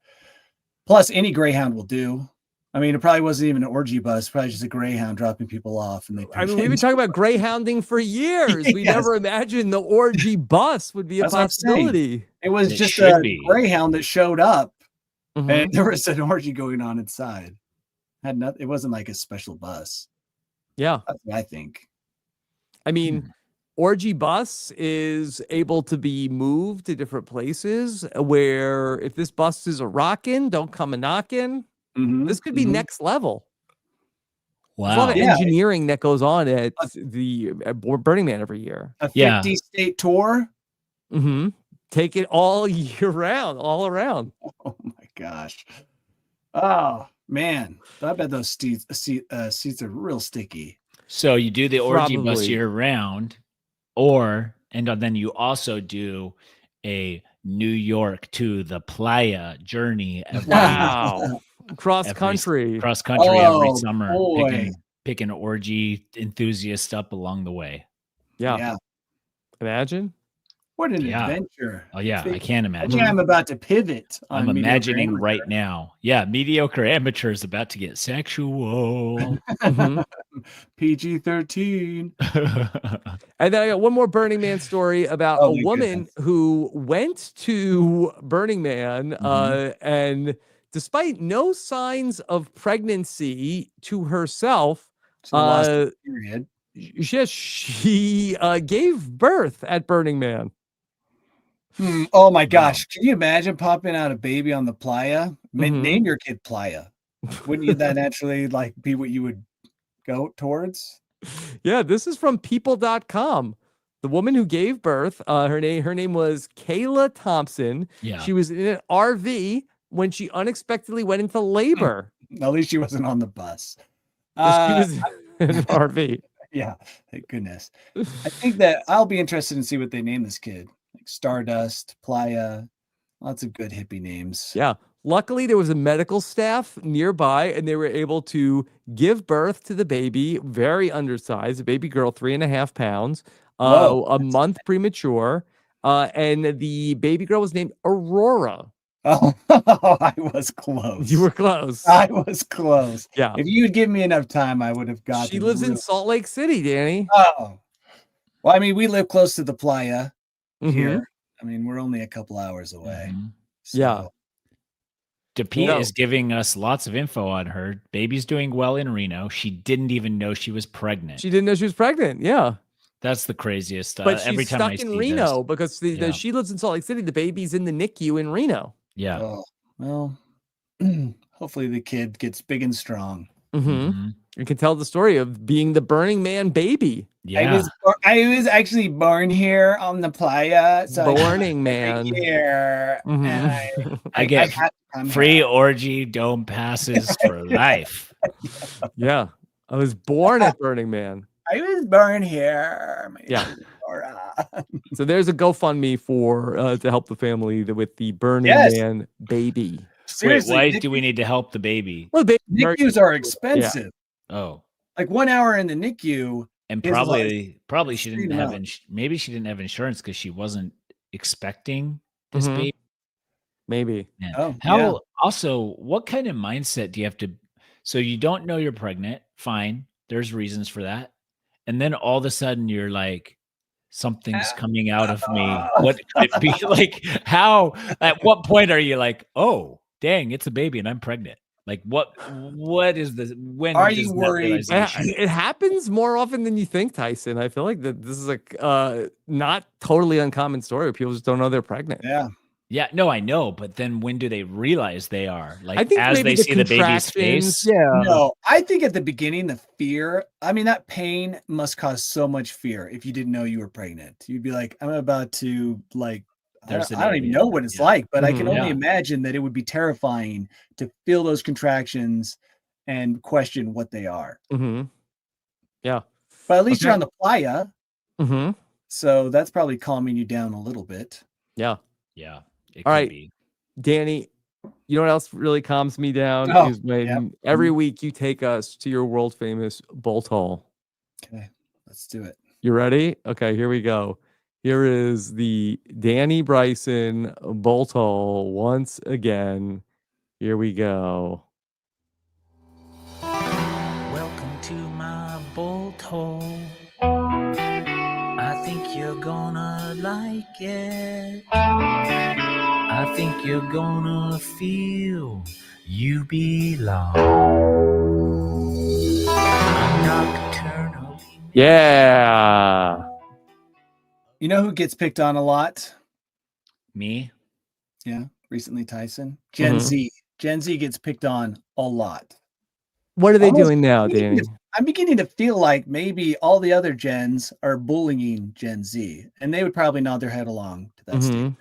Plus, any Greyhound will do. I mean, it probably wasn't even an orgy bus, probably just a Greyhound dropping people off. And I mean, we've been talking about Greyhounding for years. We never imagined the orgy bus would be a possibility. It was just a Greyhound that showed up. And there was an orgy going on inside. It wasn't like a special bus. Yeah. That's what I think. I mean, orgy bus is able to be moved to different places where if this bus is a rockin', don't come a knockin'. This could be next level. Wow. There's a lot of engineering that goes on at the Burning Man every year. A 50-state tour. Take it all year round, all around. Oh my gosh. Oh man, I bet those seats are real sticky. So you do the orgy bus Probably. year round, then you also do a New York to the playa journey Wow. Cross every country. cross country every Oh summer, boy, picking orgy enthusiasts up along the way. Yeah. yeah. Imagine. What an Yeah. adventure! Oh yeah, I See, can't I imagine. think I'm about to pivot on I'm mediocre imagining amateur. right now. Yeah, mediocre amateur is about to get sexual. Mhm. PG-13. And then I got one more Burning Man story about Oh a my woman goodness. who went to Burning Man and despite no signs of pregnancy to herself, She lost uh, her period. she gave birth at Burning Man. Oh my Wow. gosh. Can you imagine popping out a baby on the playa? Mhm. Name your kid Playa. Wouldn't you that naturally like be what you would go towards? Yeah, this is from people.com. The woman who gave birth, her name was Kayla Thompson. Yeah. She was in an RV when she unexpectedly went into labor. At least she wasn't on the bus. She was in an RV. Yeah, thank goodness. I think that I'll be interested in see what they name this kid. Like Stardust, Playa, lots of good hippie names. Yeah. Luckily, there was a medical staff nearby, and they were able to give birth to the baby, very undersized, a baby girl, 3.5 pounds, Whoa. a month premature. And the baby girl was named Aurora. Oh, I was close. You were close. I was close. Yeah. If you had given me enough time, I would have got. She lives in Salt Lake City, Danny. Oh, well, I mean, we live close to the playa Mhm. here. I mean, we're only a couple hours away. Mhm. Yeah. So, DePete No. is giving us lots of info on her. Baby's doing well in Reno. She didn't even know she was pregnant. She didn't know she was pregnant. Yeah. That's the craziest. But Every she's time I stuck in see Reno this. because Yeah. she lives in Salt Lake City. The baby's in the NICU in Reno. Yeah. oh, well, hopefully the kid gets big and strong. Mhm. You can tell the story of being the Burning Man baby. Yeah. I was actually born here on the playa. So Burning Man. Here, Mhm. and I get had to come free here. orgy dome passes for life. Yeah. I was born at Burning Man. I was born here. My Yeah. name is Laura. So there's a GoFundMe for to help the family with the Burning Yes. Man baby. Seriously, Wait, why do we need to help the baby? Well, the baby NICUs are expensive. Oh, Like 1 hour in the NICU. and Is probably she didn't extreme have amount. maybe she didn't have insurance because she wasn't expecting this Mhm. baby. maybe. Man. Oh, How yeah. also what kind of mindset do you have to so you don't know you're pregnant, fine. There's reasons for that. And then all of a sudden you're like, something's coming out of me. What could it be? Like how at what point are you like, oh dang, it's a baby and I'm pregnant? Like what is this when Are does you that worried? realization- It happens more often than you think, Tyson. I feel like that this is a not totally uncommon story. People just don't know they're pregnant. Yeah. Yeah, no, I know, but then when do they realize they are? Like I think as maybe they the see the baby's contractions, face. Yeah. No, I think at the beginning, the fear, I mean, that pain must cause so much fear if you didn't know you were pregnant. You'd be like, I'm about to, like, I There's don't, an I don't even alien. know what it's Yeah. like, but I can Mhm. only Yeah. imagine that it would be terrifying to feel those contractions and question what they are. Mm-hmm. Yeah. But at least you're Okay. on the playa, Mm-hmm. so that's probably calming you down a little bit. Yeah. Yeah. It All could right. be. Danny, you know what else really calms me down Oh, is when yep. every week you take us to your world famous bolt hole. Okay, let's do it. You ready? Okay, here we go. Here is the Danny Bryson bolt hole once again. Here we go. Welcome to my bolt hole. I think you're gonna like it. I think you're gonna feel you belong. I'm nocturnally. Yeah. You know who gets picked on a lot? Me? Yeah, recently, Tyson. Gen Mhm. Z. Gen Z gets picked on a lot. What are they Almost doing now, beginning Danny? I'm beginning to feel like maybe all the other gens are bullying Gen Z, and they would probably nod their head along to that Mhm. statement.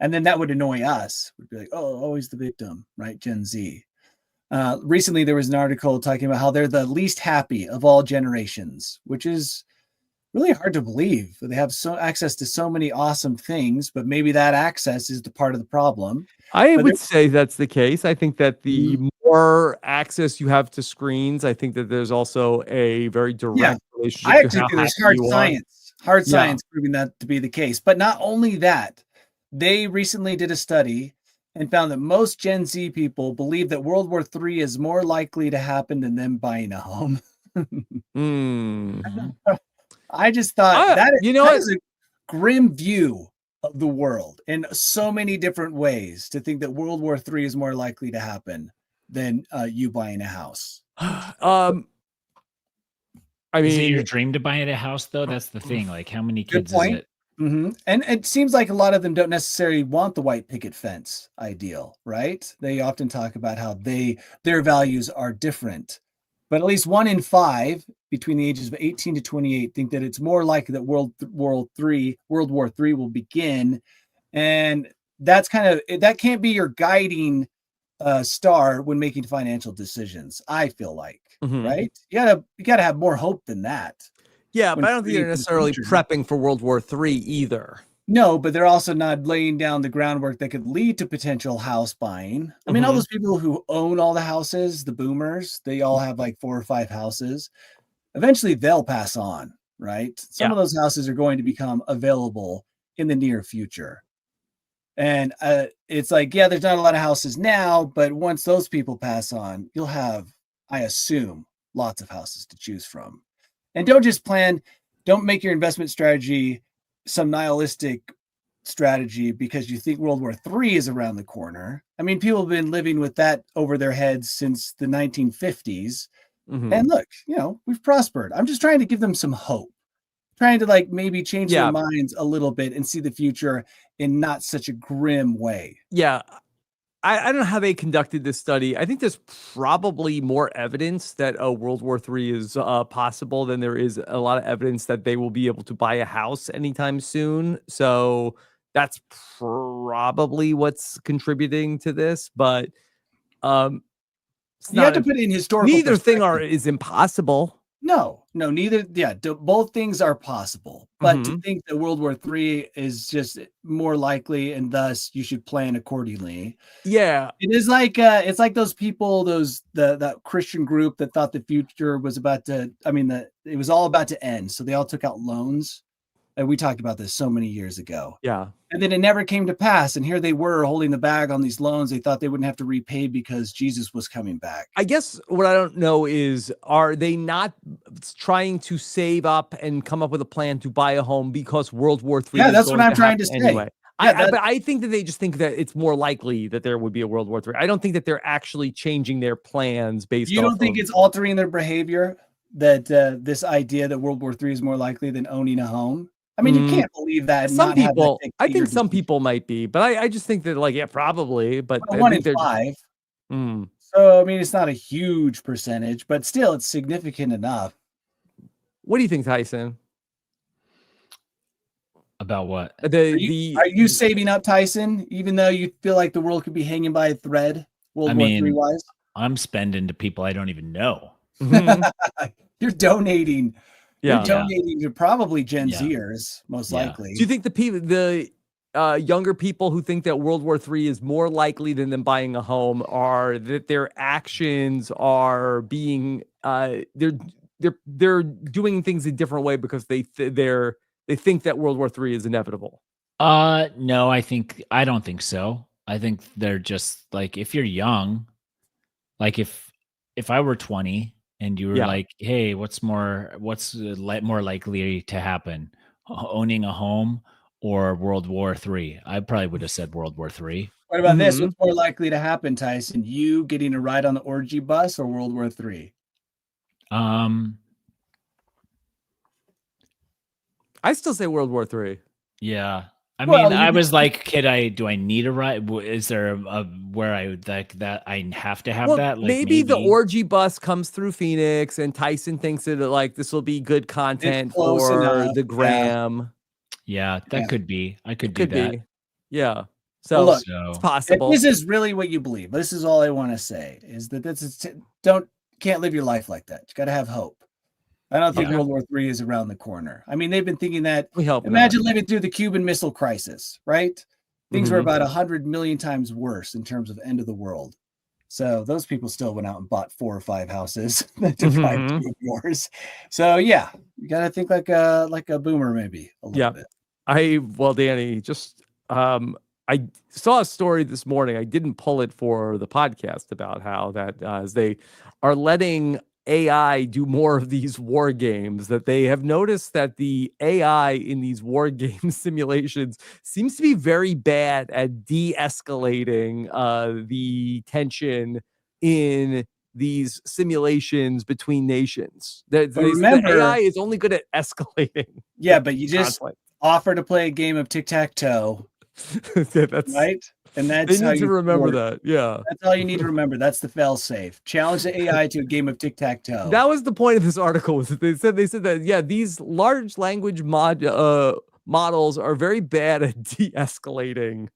And then that would annoy us. We'd be like, oh, always the victim, right? Gen Z. Recently, there was an article talking about how they're the least happy of all generations, which is really hard to believe. They have so access to so many awesome things, but maybe that access is the part of the problem. I But would say that's the case. I think that the Mhm. more access you have to screens, I think that there's also a very Yeah, direct I relationship to actually how think happy there's hard you are. science, hard Yeah. science proving that to be the case. But not only that, they recently did a study and found that most Gen Z people believe that World War III is more likely to happen than them buying a home. Mm. I just thought You know that what? is a grim view of the world in so many different ways to think that World War III is more likely to happen than you buying a house. Um, I Is it your mean, dream to buy a house though? That's the thing. Like, how many Good kids is point. it? And it seems like a lot of them don't necessarily want the white picket fence ideal, right? They often talk about how their values are different. But at least 1 in 5 between the ages of 18 to 28 think that it's more likely that World War III will begin. And that's that can't be your guiding star when making financial decisions, I feel like, mhm. right? You gotta have more hope than that Yeah, when but I don't think planning they're for the necessarily future. prepping for World War III either. No, but they're also not laying down the groundwork that could lead to potential house buying. I mean, all Mhm. those people who own all the houses, the boomers, they all have like 4 or 5 houses. Eventually, they'll pass on, right? Some Yeah. of those houses are going to become available in the near future. And it's like, yeah, there's not a lot of houses now, but once those people pass on, you'll have, I assume, lots of houses to choose from. And don't make your investment strategy some nihilistic strategy because you think World War III is around the corner. I mean, people have been living with that over their heads since the 1950s. And Mhm. look, we've prospered. I'm just trying to give them some hope, trying to like maybe change their Yeah. minds a little bit and see the future in not such a grim way. Yeah. I don't know how they conducted this study. I think there's probably more evidence that World War III is possible than there is a lot of evidence that they will be able to buy a house anytime soon. So that's probably what's contributing to this. But it's You have not to put it in historical neither thing perspective. is impossible. No, neither. Yeah, both things are possible. But to Hmm. think that World War III is just more likely and thus you should plan accordingly. Yeah, It is like it's like those people, that Christian group that thought the future was about to, I mean, it was all about to end. So they all took out loans. And we talked about this so many years ago. yeah. And then it never came to pass. And here they were holding the bag on these loans they thought they wouldn't have to repay because Jesus was coming back. I guess what I don't know is, are they not trying to save up and come up with a plan to buy a home because World War III Yeah, is that's what going I'm to trying happen to say. anyway? Yeah, But I think that they just think that it's more likely that there would be a World War III. I don't think that they're actually changing their plans based you off don't think of. it's altering their behavior that this idea that World War III is more likely than owning a home? I mean, you Mm, can't believe that and some not have that people, I dictate your think some decision. people might be, but I just think that, like, yeah, probably. But Well, I 1 in think they're just. 5. Mm. So, I mean, it's not a huge percentage, but still, it's significant enough. What do you think, Tyson? About what? Are you saving up, Tyson, even though you feel like the world could be hanging by a thread, I World War III mean, wise? I'm spending to people I don't even know. Mhm. You're donating. You're Yeah. Yeah. donating to probably Gen Yeah. Zers, most Yeah. Do you likely. think the younger people who think that World War III is more likely than them buying a home are that their actions are being they're doing things a different way because they think that World War III is inevitable? No, I don't think so. I think they're just like, if you're young, like if I were 20 and you were Yeah. like, "Hey, what's more likely to happen? Owning a home or World War III?" I probably would have said World War III. What about this? Mhm. What's more likely to happen, Tyson? You getting a ride on the orgy bus or World War III? Um, I still say World War III. yeah. I mean, Well, I you was like, do I need a ride? Is there a where I would like that I have to have Well, that? Like maybe the maybe. orgy bus comes through Phoenix and Tyson thinks that, like, this will be good it's content close for enough. the Yeah. gram. Yeah, Yeah. that could be. I could It do could that. be. Yeah. So Well, look, it's So if possible. this is really what you believe, this is all I want to say is that this is can't live your life like that. You got to have hope. I don't think Okay. World War III is around the corner. I mean, they've been thinking that. We hope Imagine living through the Cuban Missile Crisis, right? Things were Mhm. about 100 million times worse in terms of end of the world. So those people still went out and bought 4 or 5 houses to buy Mhm. 2 of yours. So yeah, you got to think like a boomer, maybe a little Yeah. bit. Well, Danny, just I saw a story this morning. I didn't pull it for the podcast about how that as they are letting AI do more of these war games, that they have noticed that the AI in these war game simulations seems to be very bad at de-escalating the tension in these simulations between nations. But They say that remember, AI is only good at escalating yeah, but you just conflict. offer to play a game of tic-tac-toe, That's right? And they that's how need to you remember thwart. that. Yeah. That's all you need to remember. That's the fail safe. Challenge the AI to a game of tic-tac-toe. That was the point of this article. Was that they said that yeah, these large language models are very bad at de-escalating.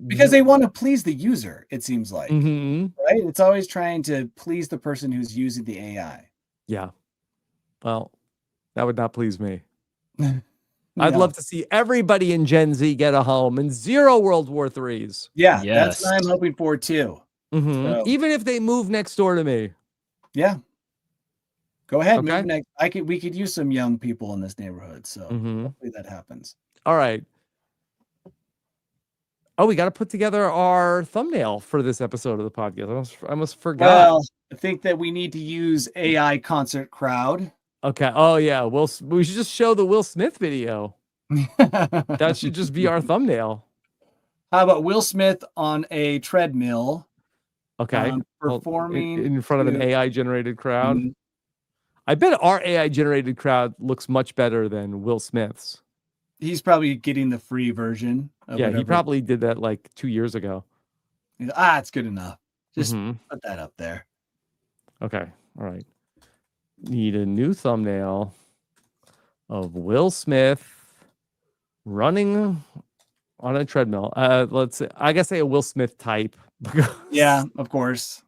Because they want to please the user, it seems like. Mhm. Right? It's always trying to please the person who's using the AI. Yeah. Well, that would not please me. No. I'd love to see everybody in Gen Z get a home and 0 World War IIIs. Yeah, that's Yes. what I'm hoping for too. So, Even if they move next door to me. yeah. Go ahead. Okay. Move next. We could use some young people in this neighborhood. So Mhm. hopefully that happens. All right. Oh, we got to put together our thumbnail for this episode of the podcast. I almost forgot. Well, I think that we need to use AI concert crowd. Okay. Oh yeah. We should just show the Will Smith video. That should just be our thumbnail. How about Will Smith on a treadmill? Okay. Performing in front of an to- AI generated crowd. Mhm. I bet our AI generated crowd looks much better than Will Smith's. He's probably getting the free version. Of Yeah, he whatever. probably did that like 2 years ago. It's good enough. Just Mhm. put that up there. Okay. All right. Need a new thumbnail of Will Smith running on a treadmill. Let's say, I guess say a Will Smith type. Yeah, of course.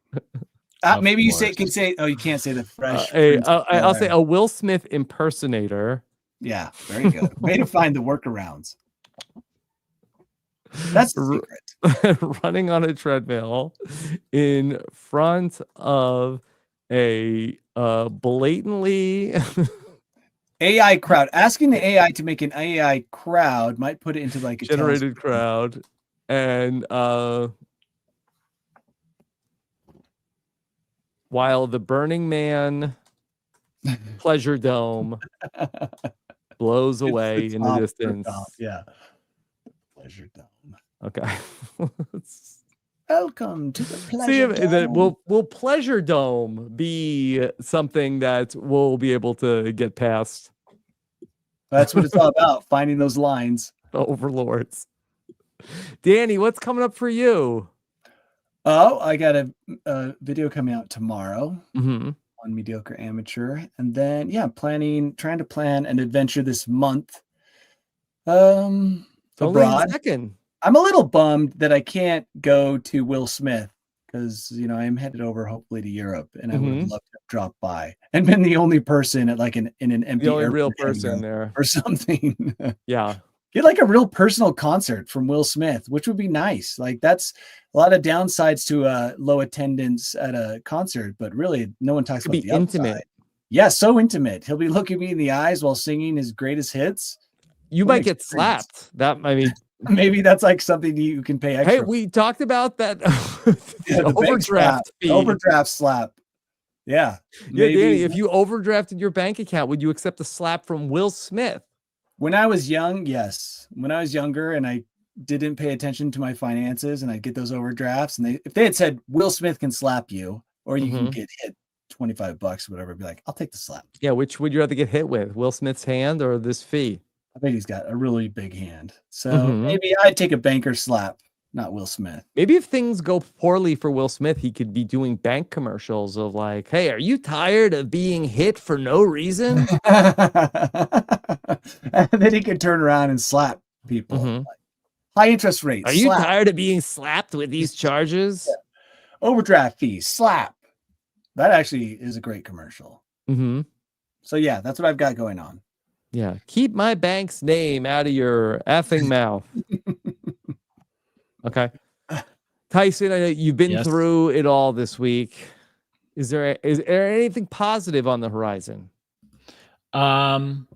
Of Maybe you course. can say. Oh, you can't say the fresh. I'll say a Will Smith impersonator. Yeah, very good. Way to find the workarounds. That's the secret. Running on a treadmill in front of a blatantly AI crowd. Asking the AI to make an AI crowd might put it into like a generated crowd, and while the Burning Man pleasure dome blows away in the distance. Yeah. Pleasure dome. Okay. Welcome to the See pleasure if that dome. will pleasure dome be something that we'll be able to get past That's what it's all about, finding those lines. the overlords. Danny, what's coming up for you? Oh, I got a video coming out tomorrow Mm-hmm. on Mediocre Amateur. And then, yeah, trying to plan an adventure this month. Only Abroad. the second. I'm a little bummed that I can't go to Will Smith because, I'm headed over hopefully to Europe and I would have loved to have dropped by and been the only person at like in an empty The only real airport person there. or something. Yeah. Get like a real personal concert from Will Smith, which would be nice. Like that's a lot of downsides to low attendance at a concert, but really no one talks Could about be the intimate. upside. Yeah, so intimate. He'll be looking me in the eyes while singing his greatest hits. You What an might get experience. slapped. Maybe that's like something you can pay extra. Hey, we talked about that Yeah, the bank overdraft fee. Overdraft slap. Yeah. Yeah, maybe. Danny, if you overdrafted your bank account, would you accept a slap from Will Smith? When I was young, yes. When I was younger and I didn't pay attention to my finances and I'd get those overdrafts and if they had said Will Smith can slap you or you can get hit $25 or whatever, I'd be like, I'll take the slap. Yeah, which would you rather get hit with? Will Smith's hand or this fee? I bet he's got a really big hand. So maybe I'd take a banker slap, not Will Smith. Maybe if things go poorly for Will Smith, he could be doing bank commercials of like, hey, are you tired of being hit for no reason? And then he could turn around and slap people. Like, High interest rates. Are you slap. tired of being slapped with these charges? Overdraft fees? Slap. That actually is a great commercial. Mm-hmm. So yeah, that's what I've got going on. Yeah. Keep my bank's name out of your effing mouth. Okay. Tyson, I know you've been through it all this week. Is there anything positive on the horizon? I'm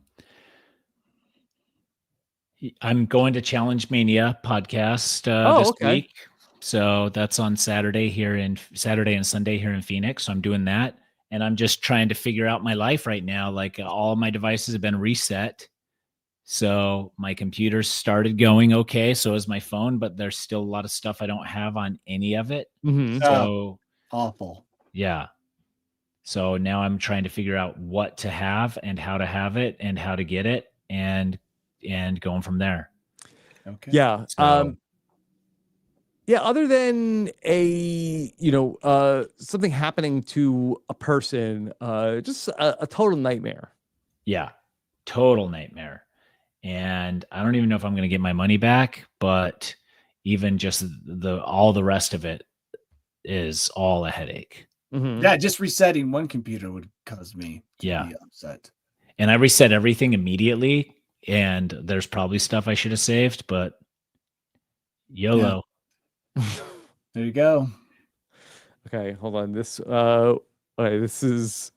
going to Challenge Mania podcast this week. So that's on Saturday and Sunday here in Phoenix. So I'm doing that. And I'm just trying to figure out my life right now. Like all my devices have been reset. So my computer started going okay. So is my phone, but there's still a lot of stuff I don't have on any of it. Mm-hmm. So awful. Yeah. So now I'm trying to figure out what to have and how to have it and how to get it and going from there. Okay. Yeah. So, yeah, other than something happening to a person, just a total nightmare. Yeah, total nightmare. And I don't even know if I'm going to get my money back, but even just all the rest of it is all a headache. Mm-hmm. Yeah, just resetting one computer would cause me to be upset. And I reset everything immediately, and there's probably stuff I should have saved, but YOLO. Yeah. There you go. Okay, hold on. This is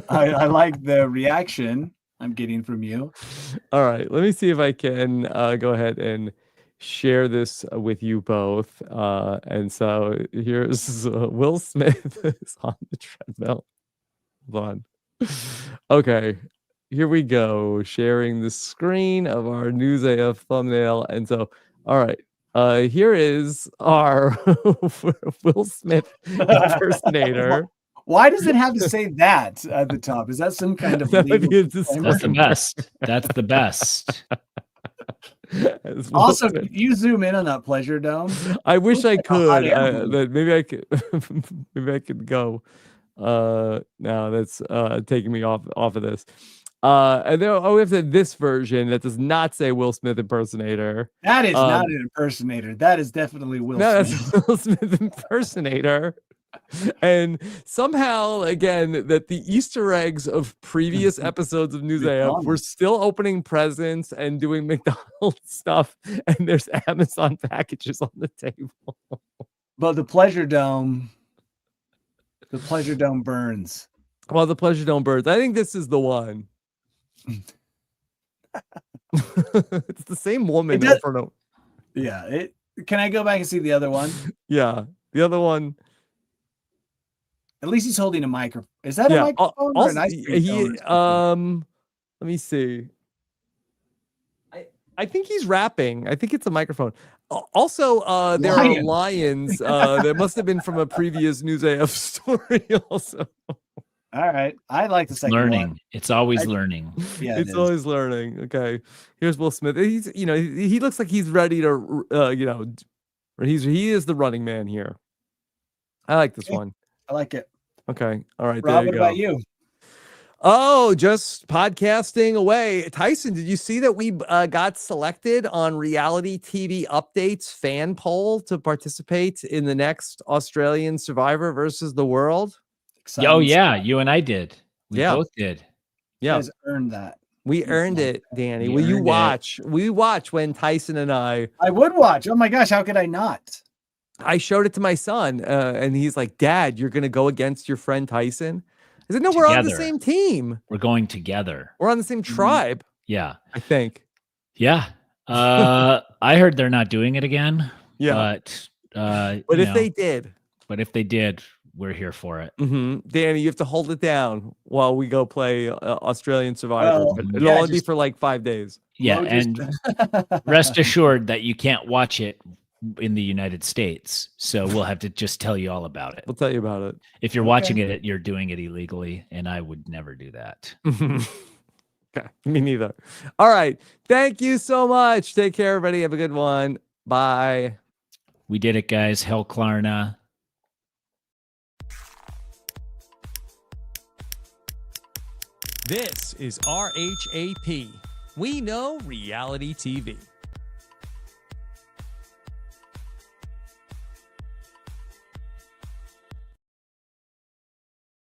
I like the reaction I'm getting from you. All right, let me see if I can go ahead and share this with you both. And so here's Will Smith is on the treadmill. Hold on. Okay, here we go. Sharing the screen of our News AF thumbnail. And so, all right. Here is our Will Smith impersonator. Why does it have to say that at the top? Is that some kind of That would be a That's the best. That's the best. Also, can you zoom in on that pleasure dome? I wish I could. balloon. But maybe I could. Maybe I could go. No, that's taking me off of this. And then we have this version that does not say Will Smith impersonator. That is not an impersonator. That is definitely Will Smith. That's Will Smith impersonator. And somehow, again, that the Easter eggs of previous episodes of News AF were still opening presents and doing McDonald's stuff, and there's Amazon packages on the table. But the pleasure dome burns. Well, the pleasure dome burns. I think this is the one. It's the same woman over and over. Yeah. Can I go back and see the other one? Yeah, the other one. At least he's holding a microphone. Is that a microphone or an ice cream cone? Let me see. I think he's rapping. I think it's a microphone. Also, there are lions. That must have been from a previous News AF story. Also. All right. I like the second learning. one. It's always learning. Yeah, it's always learning. Okay. Here's Will Smith. He's, he looks like he's ready to, he is the running man here. I like this one. I like it. Okay. All right. Rob, there you what go. about you? Oh, just podcasting away. Tyson, did you see that we got selected on Reality TV Updates fan poll to participate in the next Australian Survivor versus the World? Exciting Oh, yeah. stuff. You and I did. We Yeah. both did. Yeah. You guys earned that. We earned it, Danny. We Will you earned it. watch? We watch when Tyson and I would watch. Oh my gosh, how could I not? I showed it to my son, and he's like, "Dad, you're gonna go against your friend Tyson?" I said, "No, we're on the Together. same team. We're going together. We're on the same tribe." Yeah. I think. Yeah. I heard they're not doing it again. Yeah. But But if they did, we're here for it. Danny, you have to hold it down while we go play Australian Survivor. Well, But yeah, it'll only be just- for like 5 days. Yeah. Well, And rest assured that you can't watch it in the United States. So we'll have to just tell you all about it. We'll tell you about it. If you're watching it, you're doing it illegally. And I would never do that. Okay, me neither. All right. Thank you so much. Take care, everybody. Have a good one. Bye. We did it, guys. Hell Klarna. This is RHAP. We know reality TV.